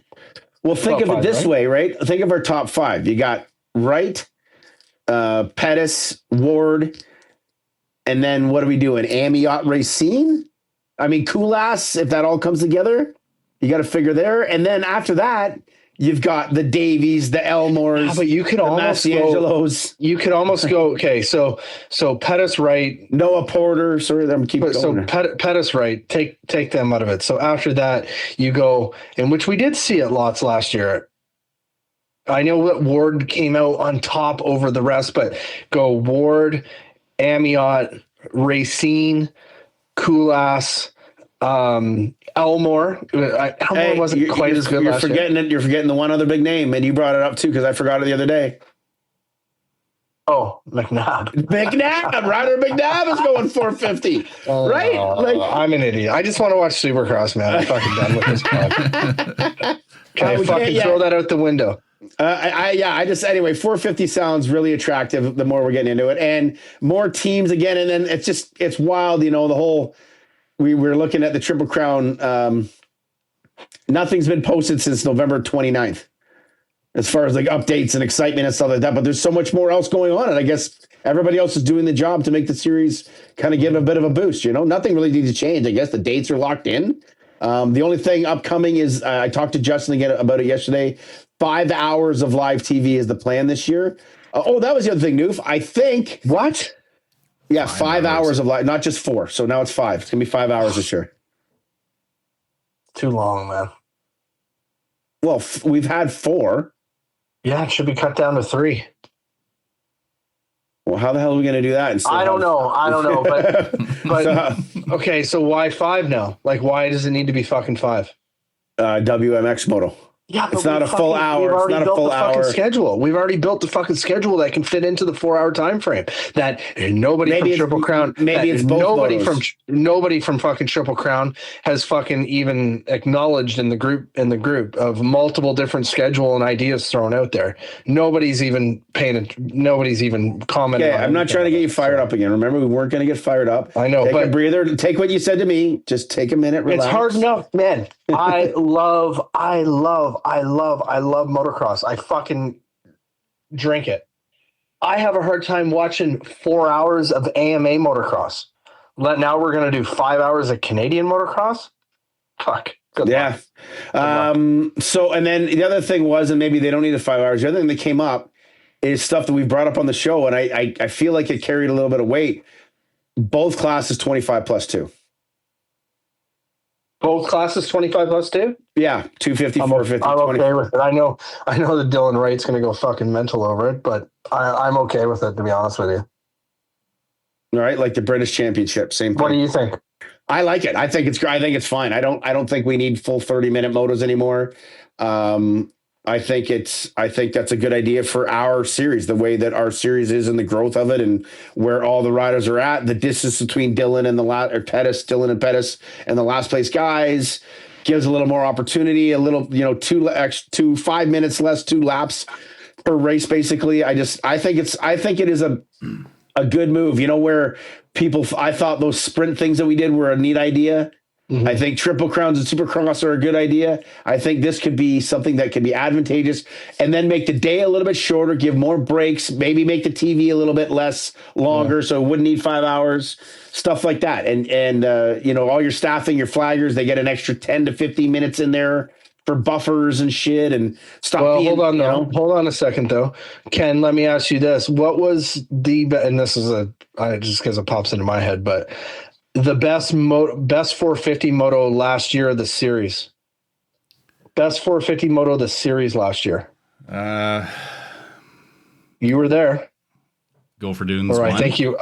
Well, think of it this way, right? Think of our top 5. You got Wright, Pettis, Ward, and then what are we doing? Amiot, Racine? I mean, Kulas, if that all comes together, you got to figure there. And then after that, you've got the Davies, the Elmores, but you could almost Mastriangelos. You could almost go. Okay, so Pettis, right? Noah Porter. Sorry, I'm keep going. So Pettis, right? Take them out of it. So after that, you go, in which we did see it lots last year. I know that Ward came out on top over the rest, but go Ward, Amiot, Racine, Kulas. Elmore. Elmore wasn't quite as good last year. You're forgetting the one other big name, and you brought it up too because I forgot it the other day. Oh, McNabb. Ryder McNabb is going 450. Right? I'm an idiot. I just want to watch Supercross, man. I'm fucking done with this pod. Can I fucking throw that out the window? Anyway, 450 sounds really attractive the more we're getting into it, and more teams again, and then it's wild, the whole. We were looking at the Triple Crown. Nothing's been posted since November 29th as far as like updates and excitement and stuff like that. But there's so much more else going on. And I guess everybody else is doing the job to make the series kind of give a bit of a boost. Nothing really needs to change. I guess the dates are locked in. The only thing upcoming is I talked to Justin again about it yesterday. 5 hours of live TV is the plan this year. That was the other thing, Newf. I think. What? Yeah, 5 hours of live, not just 4. So now it's 5. It's going to be 5 hours this year. Too long, man. Well, we've had 4. Yeah, it should be cut down to 3. Well, how the hell are we going to do that? I don't know. But okay, so why 5 now? Like, why does it need to be fucking 5? WMX Moto. Yeah, but It's not a full hour. We've already It's not a built full the fucking hour. schedule. We've already built the fucking schedule that can fit into the 4-hour time frame. That nobody Maybe from it's- Triple Crown, maybe that it's both nobody motos. from fucking Triple Crown has fucking even acknowledged in the group of multiple different schedule and ideas thrown out there. Nobody's even commented. Okay, I'm not trying to get you fired up again. Remember, we weren't going to get fired up. I know, Take but a breather. Take what you said to me. Just take a minute. Relax. it's hard enough, man. I love motocross. I fucking drink it. I have a hard time watching 4 hours of AMA motocross. Now we're going to do 5 hours of Canadian motocross. Fuck. Good Yeah. luck. So, and then the other thing was, and maybe they don't need the 5 hours. The other thing that came up is stuff that we brought up on the show, and I feel like it carried a little bit of weight. Both classes 25 plus 2. Both classes 25 plus 2? Yeah, 250, I'm 450, okay 20. with it. I know that Dylan Wright's going to go fucking mental over it, but I'm okay with it, to be honest with you. All right, like the British Championship, same thing. What do you think? I like it. I think it's fine. I don't think we need full 30-minute motos anymore. I think that's a good idea for our series, the way that our series is and the growth of it and where all the riders are at. The distance between Dylan and Dylan and Pettis and the last place guys gives a little more opportunity, a little, 5 minutes less, 2 laps per race. Basically, I think it is a good move, where I thought those sprint things that we did were a neat idea. Mm-hmm. I think Triple Crowns and Supercross are a good idea. I think this could be something that could be advantageous, and then make the day a little bit shorter, give more breaks, maybe make the TV a little bit less longer, so it wouldn't need 5 hours, stuff like that. And all your staffing, your flaggers, they get an extra 10 to 15 minutes in there for buffers and shit and stop. Well, hold on though. Hold on a second though. Ken, let me ask you this. What was and this is just because it pops into my head, but the best 450 moto last year of the series? Best 450 moto of the series last year? You were there. Go for Dunes. Or I think you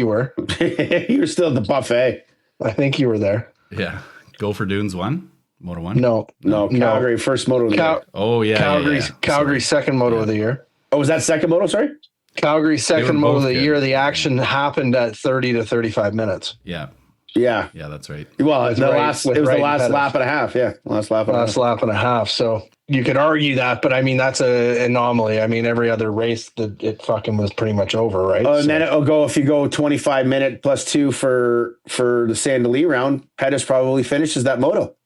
were. You were still at the buffet. I think you were there. Yeah. Go for Dunes 1? Moto 1? No, Calgary, first moto of the year. Oh, yeah. Calgary's second moto of the year. Oh, was that second moto? Sorry? Calgary's second moto of the year. The action happened at 30 to 35 minutes. Yeah. Yeah. Yeah, that's right. Well, it was the last lap and a half. Yeah. Last lap and a half. So you could argue that, but I mean, that's an anomaly. I mean, every other race that it fucking was pretty much over, right? And then it'll go, if you go 25 minute plus 2 for the Sandali round, Pettis probably finishes that moto.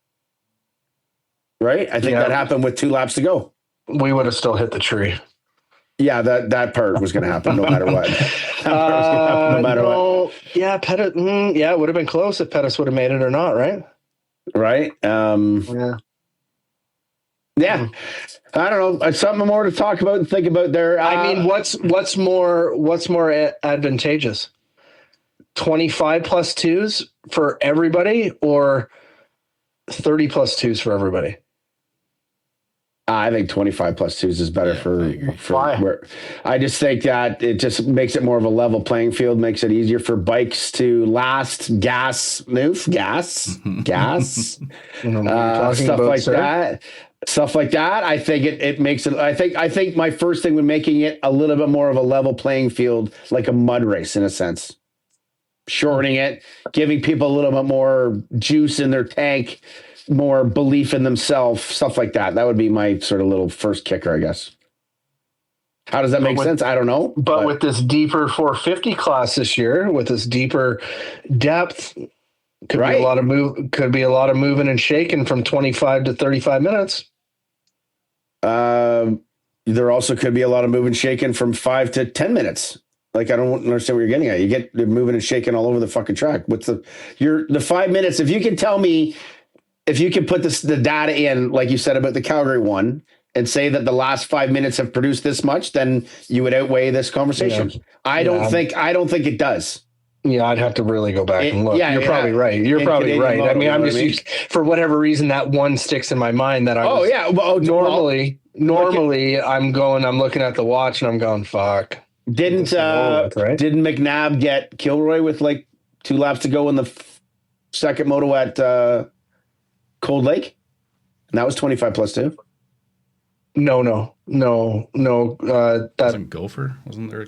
Right? I think that happened with 2 laps to go. We would have still hit the tree. Yeah, that part was going to happen no matter what. What. Yeah, Pettis. It would have been close if Pettis would have made it or not, right? Right. Yeah. I don't know. Something more to talk about and think about there. I mean, what's more advantageous? 25 plus 2s for everybody or 30 plus 2s for everybody? I think 25 plus 2s is better for Why? Where I just think that it just makes it more of a level playing field, makes it easier for bikes to last, stuff like that. I think it makes it, I think my first thing with making it a little bit more of a level playing field, like a mud race in a sense, shortening it, giving people a little bit more juice in their tank, more belief in themselves, stuff like that. That would be my sort of little first kicker, I guess. How does that make sense? I don't know. But with this deeper 450 class this year, with this deeper depth, could be a lot of moving and shaking from 25 to 35 minutes. There also could be a lot of moving and shaking from 5 to 10 minutes. Like, I don't understand what you're getting at. You get moving and shaking all over the fucking track. What's the 5 minutes? If you can tell me, if you can put the data in, like you said about the Calgary one, and say that the last 5 minutes have produced this much, then you would outweigh this conversation. Yeah. I don't think it does. Yeah, I'd have to really go back and look. You're probably right. You're probably right. I mean, I'm just used, for whatever reason, that one sticks in my mind that I normally I'm looking at the watch and I'm going, fuck. Didn't McNabb get Kilroy with like 2 laps to go in the second moto at Cold Lake? And that was 25 plus 2. That Wasn't Gopher? Wasn't there?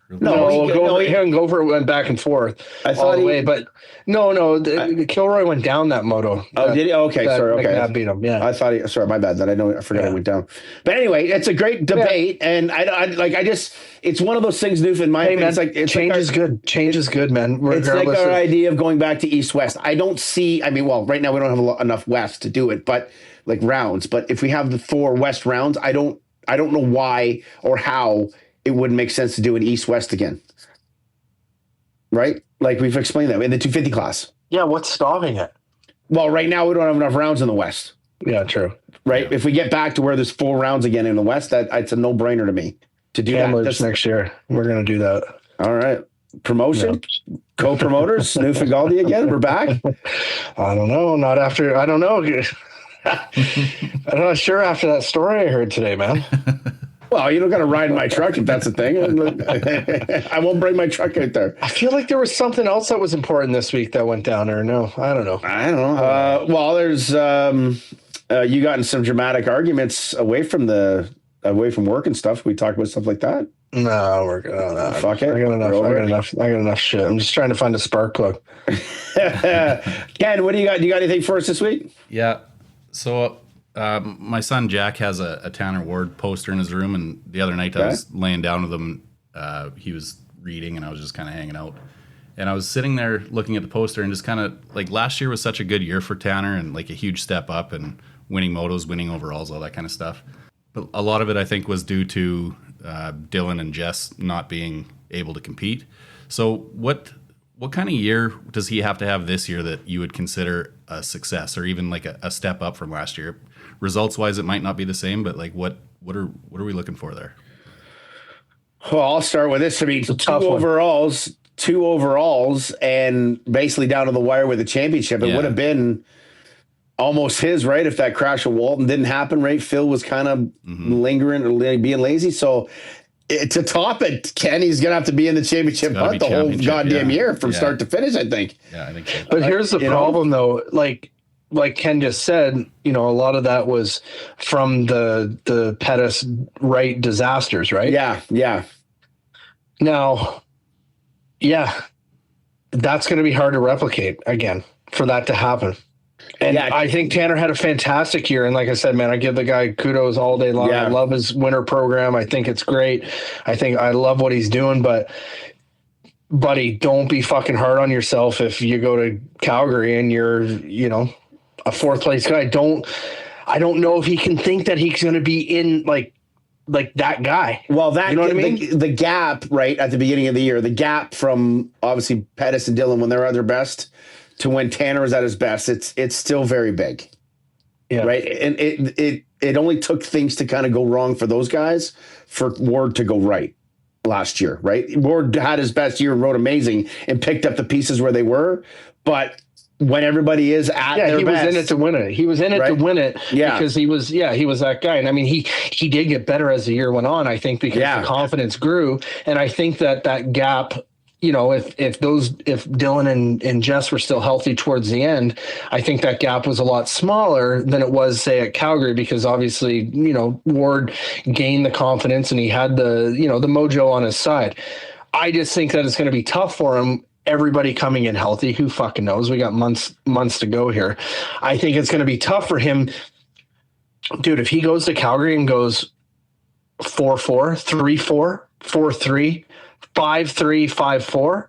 Him and Gopher went back and forth all the way, but Kilroy went down that moto. Did he? Okay, sorry. Okay, McNabb beat him. Yeah, I thought. Sorry, my bad. I forgot it went down. But anyway, it's a great debate, and I just, it's one of those things. Newf, in my opinion, change is good. Change is good, man. It's like our idea of going back to East-West. I don't see. I mean, well, right now we don't have enough West to do it, but like rounds. But if we have the 4 West rounds, I don't know why or how it wouldn't make sense to do an East-West again. Right? Like we've explained that in the 250 class. Yeah, what's stopping it? Well, right now we don't have enough rounds in the West. Yeah, true. Right? Yeah. If we get back to where there's 4 rounds again in the West, it's a no-brainer to me to do that. Next year. We're going to do that. All right. Promotion? Yeah. Co-promoters? Newf and Gauldy again? We're back? I don't know. Not after. I don't know. I'm not sure after that story I heard today, man. Well, you don't got to ride in my truck if that's the thing. I won't bring my truck out there. I feel like there was something else that was important this week that went down, or no? I don't know. Well, there's you got in some dramatic arguments away from work and stuff. We talked about stuff like that. No, we're good. No. Fuck it. I got enough shit. I'm just trying to find a spark plug. Ken, what do you got? You got anything for us this week? Yeah. So my son Jack has a Tanner Ward poster in his room, and the other night I was laying down with him. He was reading, and I was just kind of hanging out. And I was sitting there looking at the poster, and just kind of like last year was such a good year for Tanner, and like a huge step up, and winning motos, winning overalls, all that kind of stuff. But a lot of it, I think, was due to Dylan and Jess not being able to compete. So what kind of year does he have to have this year that you would consider a success, or even like a step up from last year? Results wise, it might not be the same, but like what are we looking for there? Well, I'll start with this. I mean, two overalls, and basically down to the wire with the championship. It would have been almost his, right? If that crash at Walton didn't happen, right? Phil was kind of lingering or being lazy. So to top it, Kenny's going to have to be in the championship hunt the whole goddamn year from start to finish, I think. Yeah, I think so. But here's the problem, though. Like Ken just said, a lot of that was from the Pettis Wright disasters, right? Yeah. Now, that's going to be hard to replicate again for that to happen. And I think Tanner had a fantastic year. And like I said, man, I give the guy kudos all day long. I love his winter program. I think it's great. I love what he's doing, but buddy, don't be fucking hard on yourself if you go to Calgary and you're, a 4th place guy. I don't know if he can think that he's going to be in like that guy. Well, that, you know what I mean? The gap right at the beginning of the year, the gap from obviously Pettis and Dylan when they're at their best to when Tanner is at his best, it's still very big. Yeah. Right. And it only took things to kind of go wrong for those guys for Ward to go right last year. Right. Ward had his best year and rode amazing and picked up the pieces where they were. But when everybody is at their best, was in it to win it. He was in it to win it because he was that guy. And I mean, he did get better as the year went on, I think, because the confidence grew. And I think that gap, if Dylan and Jess were still healthy towards the end, I think that gap was a lot smaller than it was, say, at Calgary, because obviously, Ward gained the confidence and he had the mojo on his side. I just think that it's going to be tough for him. Everybody coming in healthy, who fucking knows? We got months to go here. I think it's going to be tough for him. Dude, if he goes to Calgary and goes 4-4, 3-4, 4-3, 5-3, 5-4,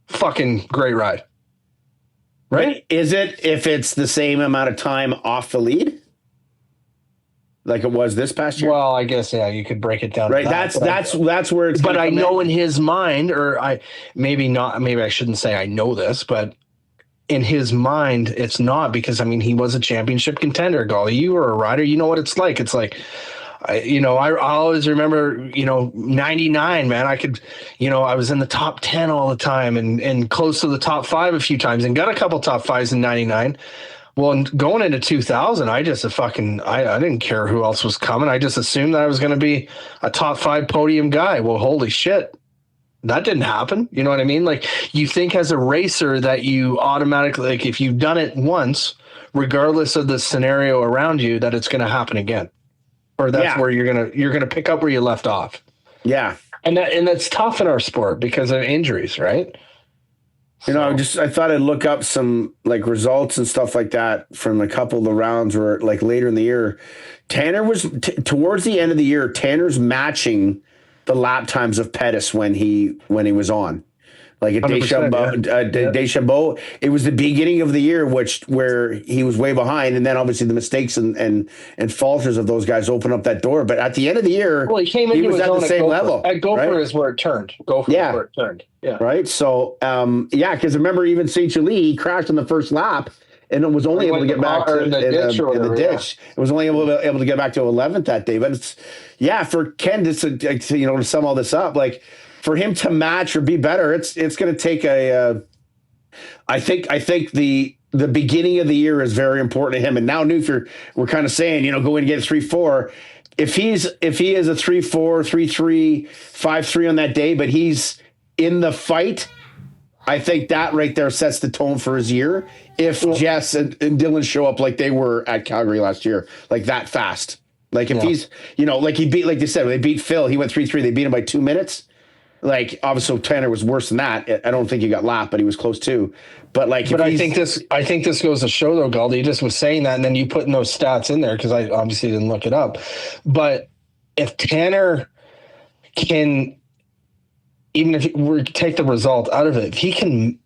fucking great ride. Right? Is it if it's the same amount of time off the lead? Like it was this past year? Well, I guess, you could break it down. Right. That's where it's. But I know in his mind, or maybe I shouldn't say I know this, but in his mind, it's not, because I mean, he was a championship contender. Gauldy, you were a rider. You know what it's like. It's like, I always remember, 99, man, I could, I was in the top 10 all the time and close to the top 5 a few times and got a couple top 5s in 99. Well, going into 2000, I just I didn't care who else was coming. I just assumed that I was going to be a top 5 podium guy. Well, holy shit, that didn't happen. You know what I mean? Like, you think as a racer that you automatically, like, if you've done it once, regardless of the scenario around you, that it's going to happen again. or that's where you're gonna pick up where you left off. Yeah. And that's tough in our sport because of injuries, right? You know, I thought I'd look up some like results and stuff like that from a couple of the rounds where like later in the year, Tanner was towards the end of the year, Tanner's matching the lap times of Pettis when he was on. Like at Deschambault, it was the beginning of the year, where he was way behind, and then obviously the mistakes and falters of those guys open up that door. But at the end of the year, well, he was at the same level. At Gopher right? is where it turned. Gopher is where it turned. Yeah. Right. So, because remember, even St. Julie, he crashed in the first lap, and it was only able to get back to in the ditch. It was only able to get back to 11th that day. But it's for Ken to sum all this up, like. For him to match or be better, it's going to take I think the beginning of the year is very important to him. And now Newf, we're kind of saying, go in and get 3-4. If he is a 3-4, 3-3, 5-3 on that day, but he's in the fight, I think that right there sets the tone for his year. If Jess and Dylan show up like they were at Calgary last year, like that fast, like if he's, like he beat, like they said, when they beat Phil, he went 3-3. They beat him by 2 minutes. Like obviously Tanner was worse than that. I don't think he got lapped, but he was close too. But I think this goes to show though, Gauldy, you just was saying that, and then you putting those stats in there because I obviously didn't look it up. But if Tanner can, even if we take the result out of it, if he can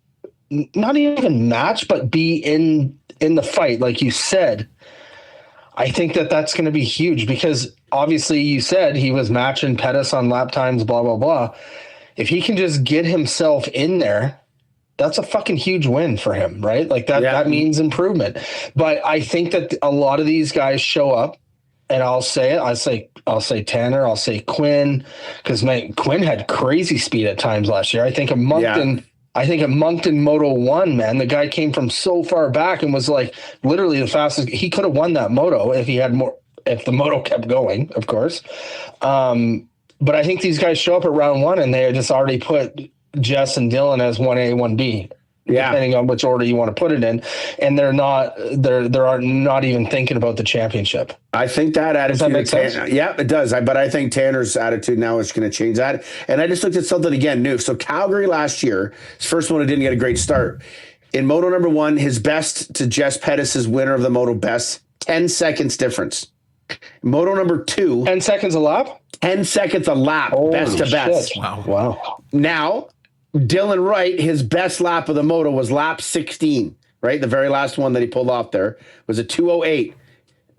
not even match, but be in the fight, like you said, I think that's going to be huge because obviously you said he was matching Pettis on lap times, blah, blah, blah. If he can just get himself in there, that's a fucking huge win for him, right? Like that means improvement. But I think that a lot of these guys show up, and I'll say Tanner, I'll say Quinn, because Quinn had crazy speed at times last year. I think a Moncton Moto 1, man, the guy came from so far back and was like literally the fastest. He could have won that moto if he had more, if the moto kept going, of course. But I think these guys show up at round 1 and they just already put Jess and Dylan as 1A, 1B, depending on which order you want to put it in. And they're not even thinking about the championship. I think that attitude. Does that make sense? Yeah, it does. But I think Tanner's attitude now is going to change that. And I just looked at something again, Newf. So Calgary last year, his first moto didn't get a great start. In moto number 1, his best to Jess Pettis' winner of the moto best, 10 seconds difference. Moto number 2. 10 seconds a lap? 10 seconds a lap, Holy best to best. Shit. Wow. Now, Dylan Wright, his best lap of the moto was lap 16, right? The very last one that he pulled off there was a 2:08.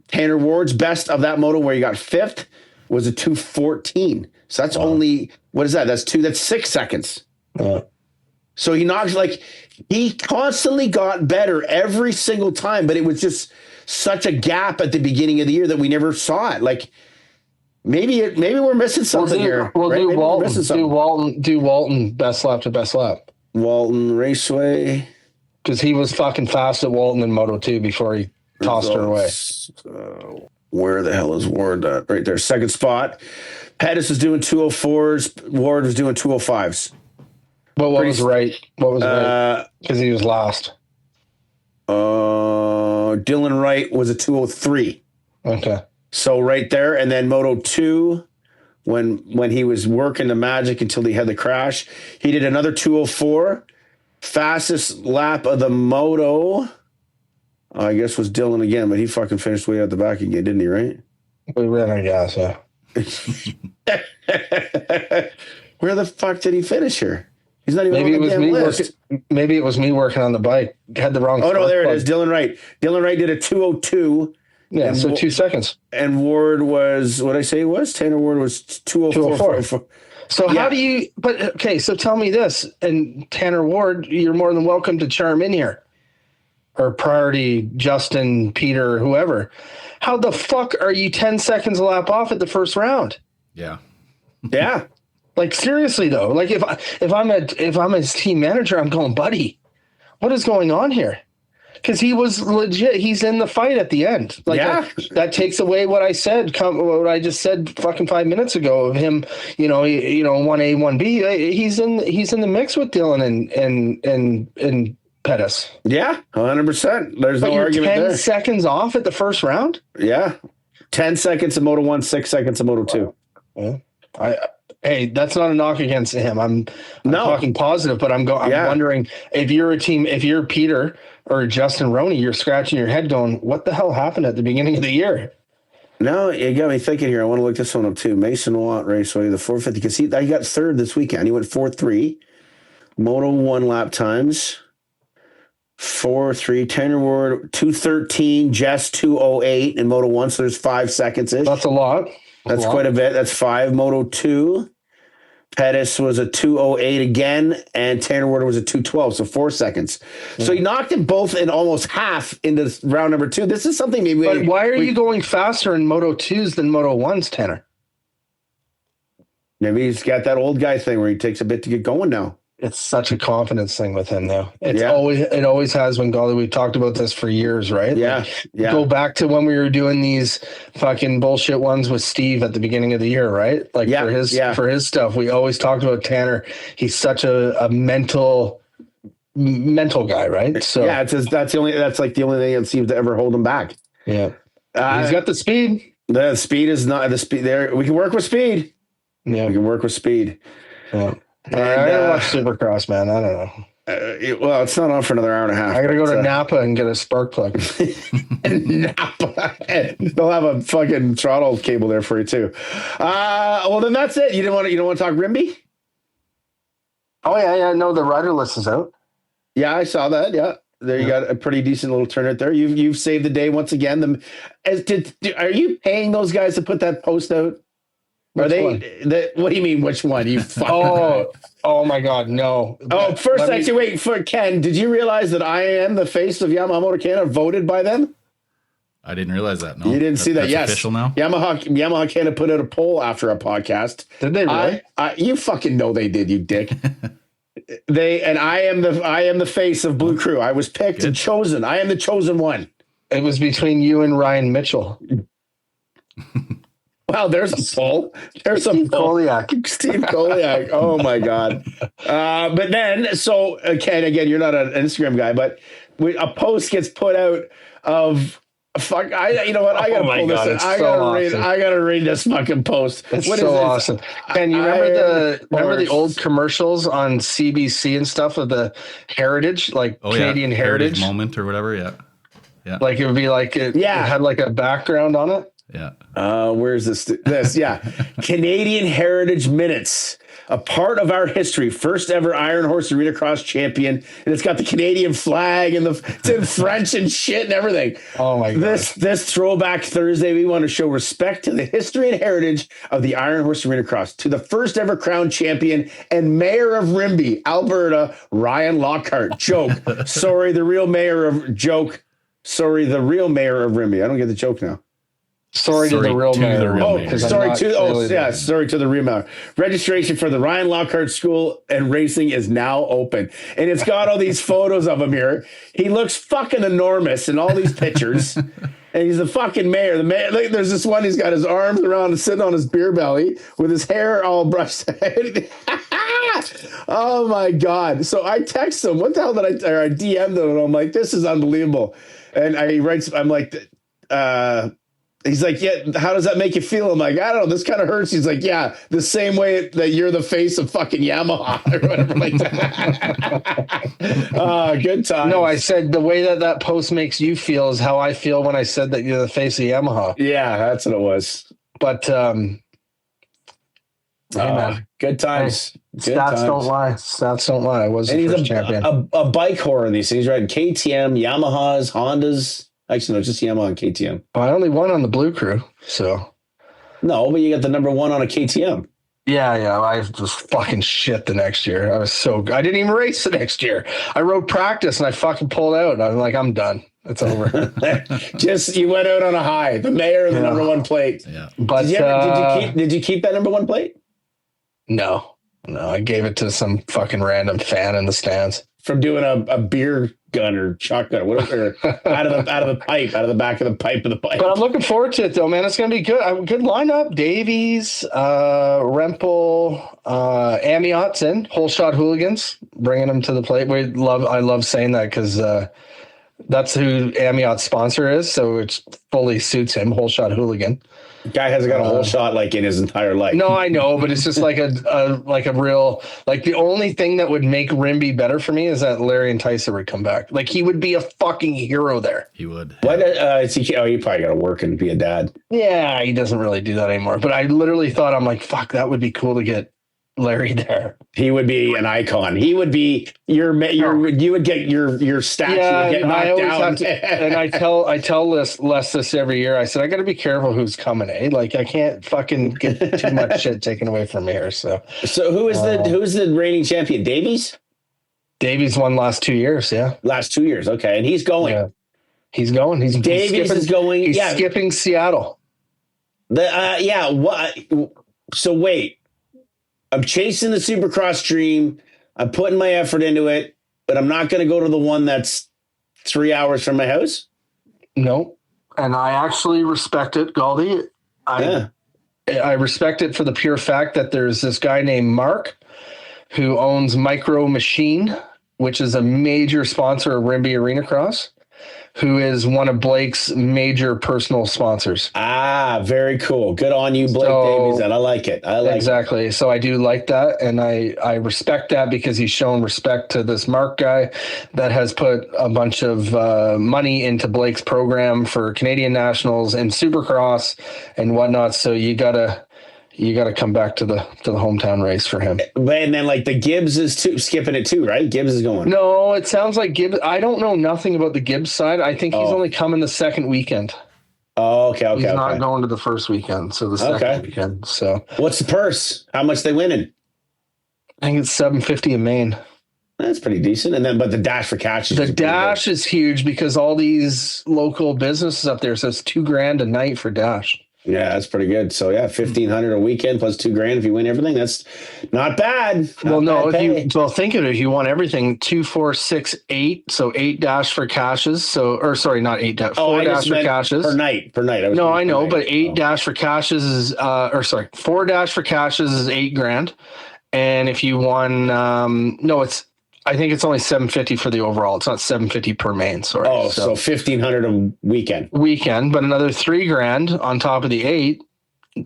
Tanner Ward's best of that moto where he got 5th was a 2:14. So that's only, what is that? That's 6 seconds. So he constantly got better every single time, but it was just such a gap at the beginning of the year that we never saw it. Like, maybe we're missing something here. We'll do Walton best lap to best lap. Walton Raceway. Because he was fucking fast at Walton in Moto 2 before he tossed her away. Where the hell is Ward at? Right there. Second spot. Pettis was doing 204s. Ward was doing 205s. But what was right? Because he was last. Dylan Wright was a 203. Okay. So right there, and then Moto 2, when he was working the magic until he had the crash, he did another 204. Fastest lap of the moto, I guess, was Dylan again, but he fucking finished way out the back again, didn't he, right? We ran out of gas, yeah. Where the fuck did he finish here? He's not even maybe on the damn list. Maybe it was me working on the bike. Had the wrong. Oh, no, there it is. Dylan Wright. Dylan Wright did a 202. Yeah, so 2 seconds. And Ward was, what did I say it was? Tanner Ward was 204. So how do you, so tell me this, and Tanner Ward, you're more than welcome to charm in here. Or Priority, Justin, Peter, whoever. How the fuck are you 10 seconds a lap off at the first round? Yeah. Yeah. Like, seriously though, like if I'm his team manager, I'm going, buddy, what is going on here? Because he was legit. He's in the fight at the end. Like that takes away what I said. What I just said fucking 5 minutes ago of him. 1A, 1B. He's in the mix with Dylan and Pettis. Yeah, 100%. There's no argument there. 10 seconds off at the first round. Yeah. 10 seconds in Moto 1, 6 seconds in Moto 2. Yeah. Hey, that's not a knock against him. I'm talking positive, but I'm wondering if you're Peter or Justin Roney, you're scratching your head going, what the hell happened at the beginning of the year? No, you got me thinking here. I want to look this one up too. Mason Watt Raceway, the 450, because he got third this weekend. He went 4.3. Moto 1 lap times. 4.3. Tanner Ward 2.13. Jess 2.08 in Moto 1. So there's 5 seconds. That's a lot. That's quite a bit. That's 5. Moto 2. Pettis was a 2.08 again, and Tanner Ward was a 2.12, so 4 seconds. Yeah. So he knocked them both in almost half into round number 2. This is something maybe. But why are you going faster in Moto 2s than Moto 1s, Tanner? Maybe he's got that old guy thing where he takes a bit to get going now. It's such a confidence thing with him, though. It always has been, Gauldy. We've talked about this for years, right? Yeah. Go back to when we were doing these fucking bullshit ones with Steve at the beginning of the year, right? For his stuff, we always talked about Tanner. He's such a mental guy, right? So that's the only thing that seems to ever hold him back. Yeah, he's got the speed. The speed is not the speed there. We can work with speed. Yeah, we can work with speed. Yeah. And, I gotta watch Supercross, man. I don't know. Well, it's not on for another hour and a half. I gotta go to Napa and get a spark plug. Napa. They'll have a fucking throttle cable there for you too. Well, then that's it. You don't want to talk Rimby? Oh yeah. No, the rider list is out. Yeah, I saw that. Yeah. There you got a pretty decent little turnout there. You've saved the day once again. Are you paying those guys to put that post out? What do you mean? Which one? You oh my God, no. Oh, first, actually, wait for Ken. Did you realize that I am the face of Yamaha Motor Canada, voted by them? I didn't realize that. No, you didn't see that. That's yes, official now. Yamaha Canada put out a poll after a podcast. Did they really? You fucking know they did. You dick. I am the face of Blue Crew. I was picked and chosen. I am the chosen one. It was between you and Ryan Mitchell. Wow, there's a poll. There's Steve Koliak. Steve Koliak. Oh my God. But then, Ken, again, you're not an Instagram guy, but a post gets put out of you know what? I gotta pull this in. I gotta read this fucking post. It's awesome. Ken, you remember the old commercials on CBC and stuff of the Heritage, like Canadian Heritage moment or whatever? Yeah. Yeah. Like it would be like it had like a background on it. Yeah. Where's this? Yeah. Canadian Heritage Minutes, a part of our history. First ever Iron Horse Arena Cross champion. And it's got the Canadian flag and it's in French and shit and everything. Oh my God. This throwback Thursday, we want to show respect to the history and heritage of the Iron Horse Arena Cross, to the first ever crowned champion and mayor of Rimbey, Alberta, Ryan Lockhart. Joke. Sorry, the real mayor of Rimbey. I don't get the joke now. Sorry to the real mayor. Sorry to the real mayor. Registration for the Ryan Lockhart School and Racing is now open. And it's got all these photos of him here. He looks fucking enormous in all these pictures. And he's the fucking mayor. The mayor, like, there's this one, he's got his arms around and sitting on his beer belly with his hair all brushed. Oh my God. So I text him, what the hell did I DM'd him, and I'm like, this is unbelievable. And he writes, I'm like, he's like, yeah, how does that make you feel? I'm like, I don't know. This kind of hurts. He's like, yeah, the same way that you're the face of fucking Yamaha or whatever like that. Good time. No, I said the way that post makes you feel is how I feel when I said that you're the face of Yamaha. Yeah, that's what it was. But, hey, man. Good times. Good Stats times. Don't lie. Stats don't lie. I was the first champion. A bike whore in these things, right? KTM, Yamahas, Hondas. Actually, no, just Yamaha and KTM. Well, I only won on the Blue Crew, so. No, but you got the number one on a KTM. Yeah. I was fucking shit the next year. I didn't even race the next year. I rode practice and I fucking pulled out. I was like, I'm done. It's over. You went out on a high. The mayor of the number one plate. Yeah. But did you keep that number one plate? No, I gave it to some fucking random fan in the stands. From doing a beer gun or shotgun or whatever out of the pipe, out of the back of the pipe of the pipe. But I'm looking forward to it though, man. It's gonna be good. Good lineup. Davies, Rempel, Amiot's in. Whole shot hooligans, bringing them to the plate. I love saying that because That's who Amiot's sponsor is, so it fully suits him. Whole Shot Hooligan. Guy hasn't got a whole shot like in his entire life. No, I know, but it's just like a real, like, the only thing that would make Rimby better for me is that Larry and Tyson would come back. Like, he would be a fucking hero there. He would. What is he? Oh, you probably got to work and be a dad. Yeah, he doesn't really do that anymore. But I literally thought, I'm like, fuck, that would be cool to get Larry there. He would be an icon. He would be you would get your statue get and I knocked always down. have to, and I tell Les this every year. I said, I got to be careful who's coming, eh? Like, I can't fucking get too much shit taken away from here. So who's the reigning champion? Davies? Davies won last 2 years, yeah. Last 2 years, okay, and he's going. Yeah. He's going. Davies is going. He's skipping Seattle. What? So wait. I'm chasing the Supercross dream. I'm putting my effort into it, but I'm not going to go to the one that's 3 hours from my house. No, and I actually respect it, Gauldy. I respect it for the pure fact that there's this guy named Mark who owns Micro Machine, which is a major sponsor of Rimby Arena Cross, who is one of Blake's major personal sponsors. Ah, very cool. Good on you, Blake Davies. And I like it. Exactly. So I do like that. And I respect that because he's shown respect to this Mark guy that has put a bunch of money into Blake's program for Canadian Nationals and Supercross and whatnot. So you gotta come back to the hometown race for him. And then like the Gibbs is skipping it too, right? Gibbs is going. No, it sounds like Gibbs. I don't know nothing about the Gibbs side. I think he's only coming the second weekend. Oh, okay. He's not going to the first weekend, so the second weekend. So what's the purse? How much they winning? I think it's $750 a main. That's pretty decent. And then, but the dash for catch is huge because all these local businesses up there says $2,000 a night for dash. Yeah, that's pretty good. So yeah, $1,500 a weekend plus $2,000 if you win everything. That's not bad. Think of it. If you want everything, 2, 4, 6, 8. So 8 dash for caches. So, or sorry, not 8 dash. 4 dash for caches per night. No, I know, but 8 dash for caches is 4 dash for caches is $8,000. And if you won, I think it's only $750 for the overall. It's not $750 per main. Sorry. Oh, so $1,500 a weekend. But another $3,000 on top of the 8.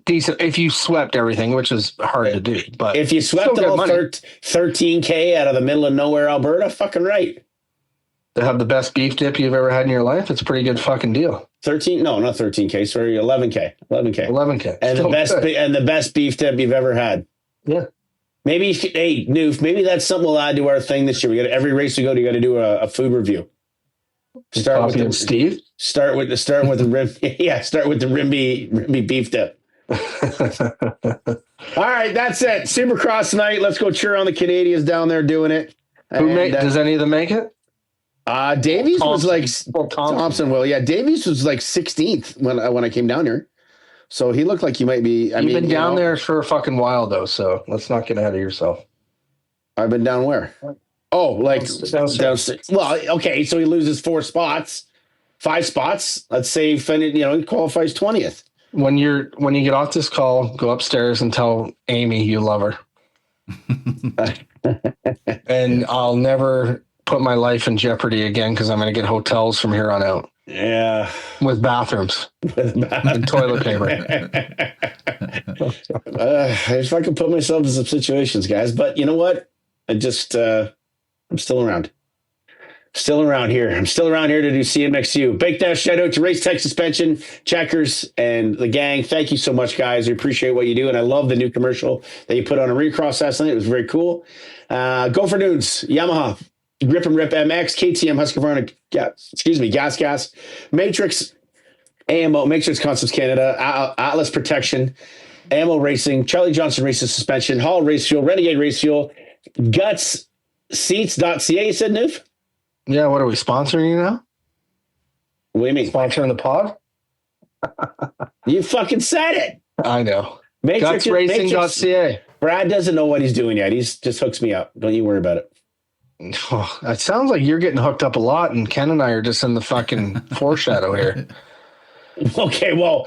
Decent if you swept everything, which is hard to do. But if you swept all 13K out of the middle of nowhere, Alberta, fucking right. To have the best beef dip you've ever had in your life, it's a pretty good fucking deal. 13? No, not 13K. Sorry, 11K. 11K. And the best beef dip you've ever had. Yeah. Maybe, hey, Newf, maybe that's something we'll add to our thing this year. Every race we go to, you got to do a food review. Start with the Rimby beef dip. All right, that's it. Supercross tonight. Let's go cheer on the Canadians down there doing it. Does any of them make it? Davies was like Thompson will. Yeah, Davies was like 16th when I came down here. So he looked like he might be. You've been down there for a fucking while, though. So let's not get ahead of yourself. I've been down where? Oh, like downstairs. Well, okay. So he loses 5 spots. Let's say he qualifies 20th. When you get off this call, go upstairs and tell Amy you love her. And I'll never put my life in jeopardy again because I'm going to get hotels from here on out. Yeah. With bathrooms. And toilet paper. If I could put myself in some situations, guys. But you know what? I'm still around. Still around here. I'm still around here to do CMXU. Big dash shout out to Race Tech Suspension, Checkers, and the gang. Thank you so much, guys. We appreciate what you do. And I love the new commercial that you put on a recross last night. It was very cool. Go for Dudes, Yamaha, Grip and Rip MX, KTM, Husqvarna, Gas, Matrix, AMO, Matrix Concepts Canada, Atlas Protection, Ammo Racing, Charlie Johnson Racing Suspension, Hall Race Fuel, Renegade Race Fuel, Guts, Seats.ca, you said, Newf? Yeah, what are we sponsoring you now? What do you mean? Sponsoring the pod? You fucking said it. I know. Gutsracing.ca. Brad doesn't know what he's doing yet. He's just hooks me up. Don't you worry about it. Oh, it sounds like you're getting hooked up a lot, and Ken and I are just in the fucking foreshadow here. Okay, well,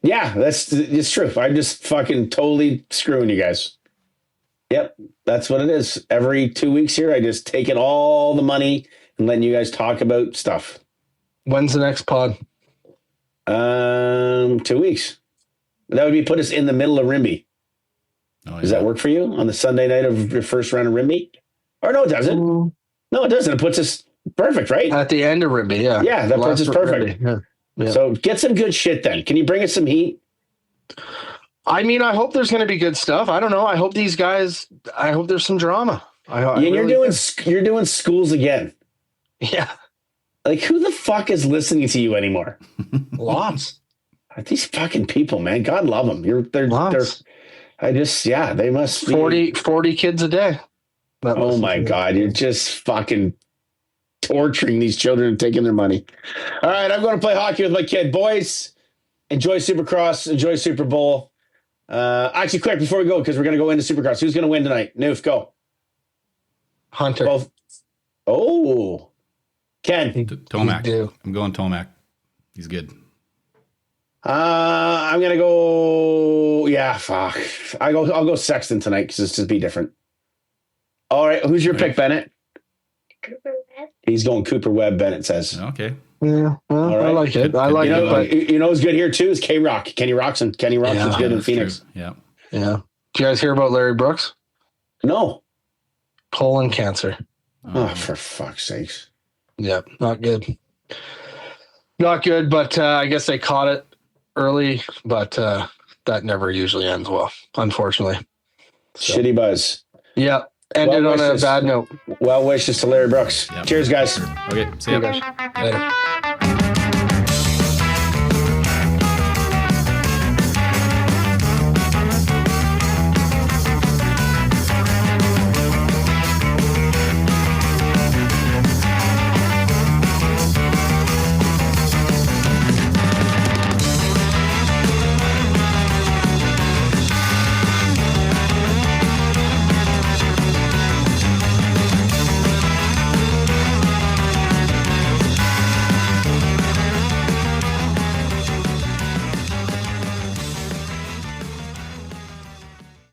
yeah, it's true. I'm just fucking totally screwing you guys. Yep, that's what it is. Every 2 weeks here, I just take in all the money and letting you guys talk about stuff. When's the next pod? 2 weeks. That would be put us in the middle of Rimby. Oh, Does that work for you on the Sunday night of your first round of Rimby? Or no, it doesn't. No, it doesn't. It puts us perfect, right? At the end of Rimby, yeah. Yeah, that puts us perfect. Yeah. So get some good shit then. Can you bring us some heat? I mean, I hope there's going to be good stuff. I don't know. I hope these guys. I hope there's some drama. You're doing schools again. Yeah. Like, who the fuck is listening to you anymore? Lots. These fucking people, man. God love them. They must be 40 kids a day. Oh my God. You're just fucking torturing these children and taking their money. All right. I'm going to play hockey with my kid. Boys, enjoy Supercross. Enjoy Super Bowl. Actually, quick, before we go, because we're going to go into Supercross. Who's going to win tonight? Newf, go. Hunter. Both. Oh. Ken. Tomac. I'm going Tomac. He's good. I'm gonna go. Yeah, fuck. I'll go Sexton tonight because it's just be different. All right, who's your pick, Bennett? Cooper Webb. He's going Cooper Webb. Bennett says. Okay. Yeah, well, right. I like it. I like it. But You know who's good here too is K Rock. Kenny Roxon. Kenny Roxon's good in Phoenix. True. Yeah. yeah. Do you guys hear about Larry Brooks? No. Colon cancer. Oh, for fuck's sakes. Yeah, not good. Not good, but I guess they caught it early, but that never usually ends well, unfortunately. So. Shitty buzz. Yeah, ended on a bad note. Well wishes to Larry Brooks. Yep. Cheers, guys. Okay. See you guys. Later.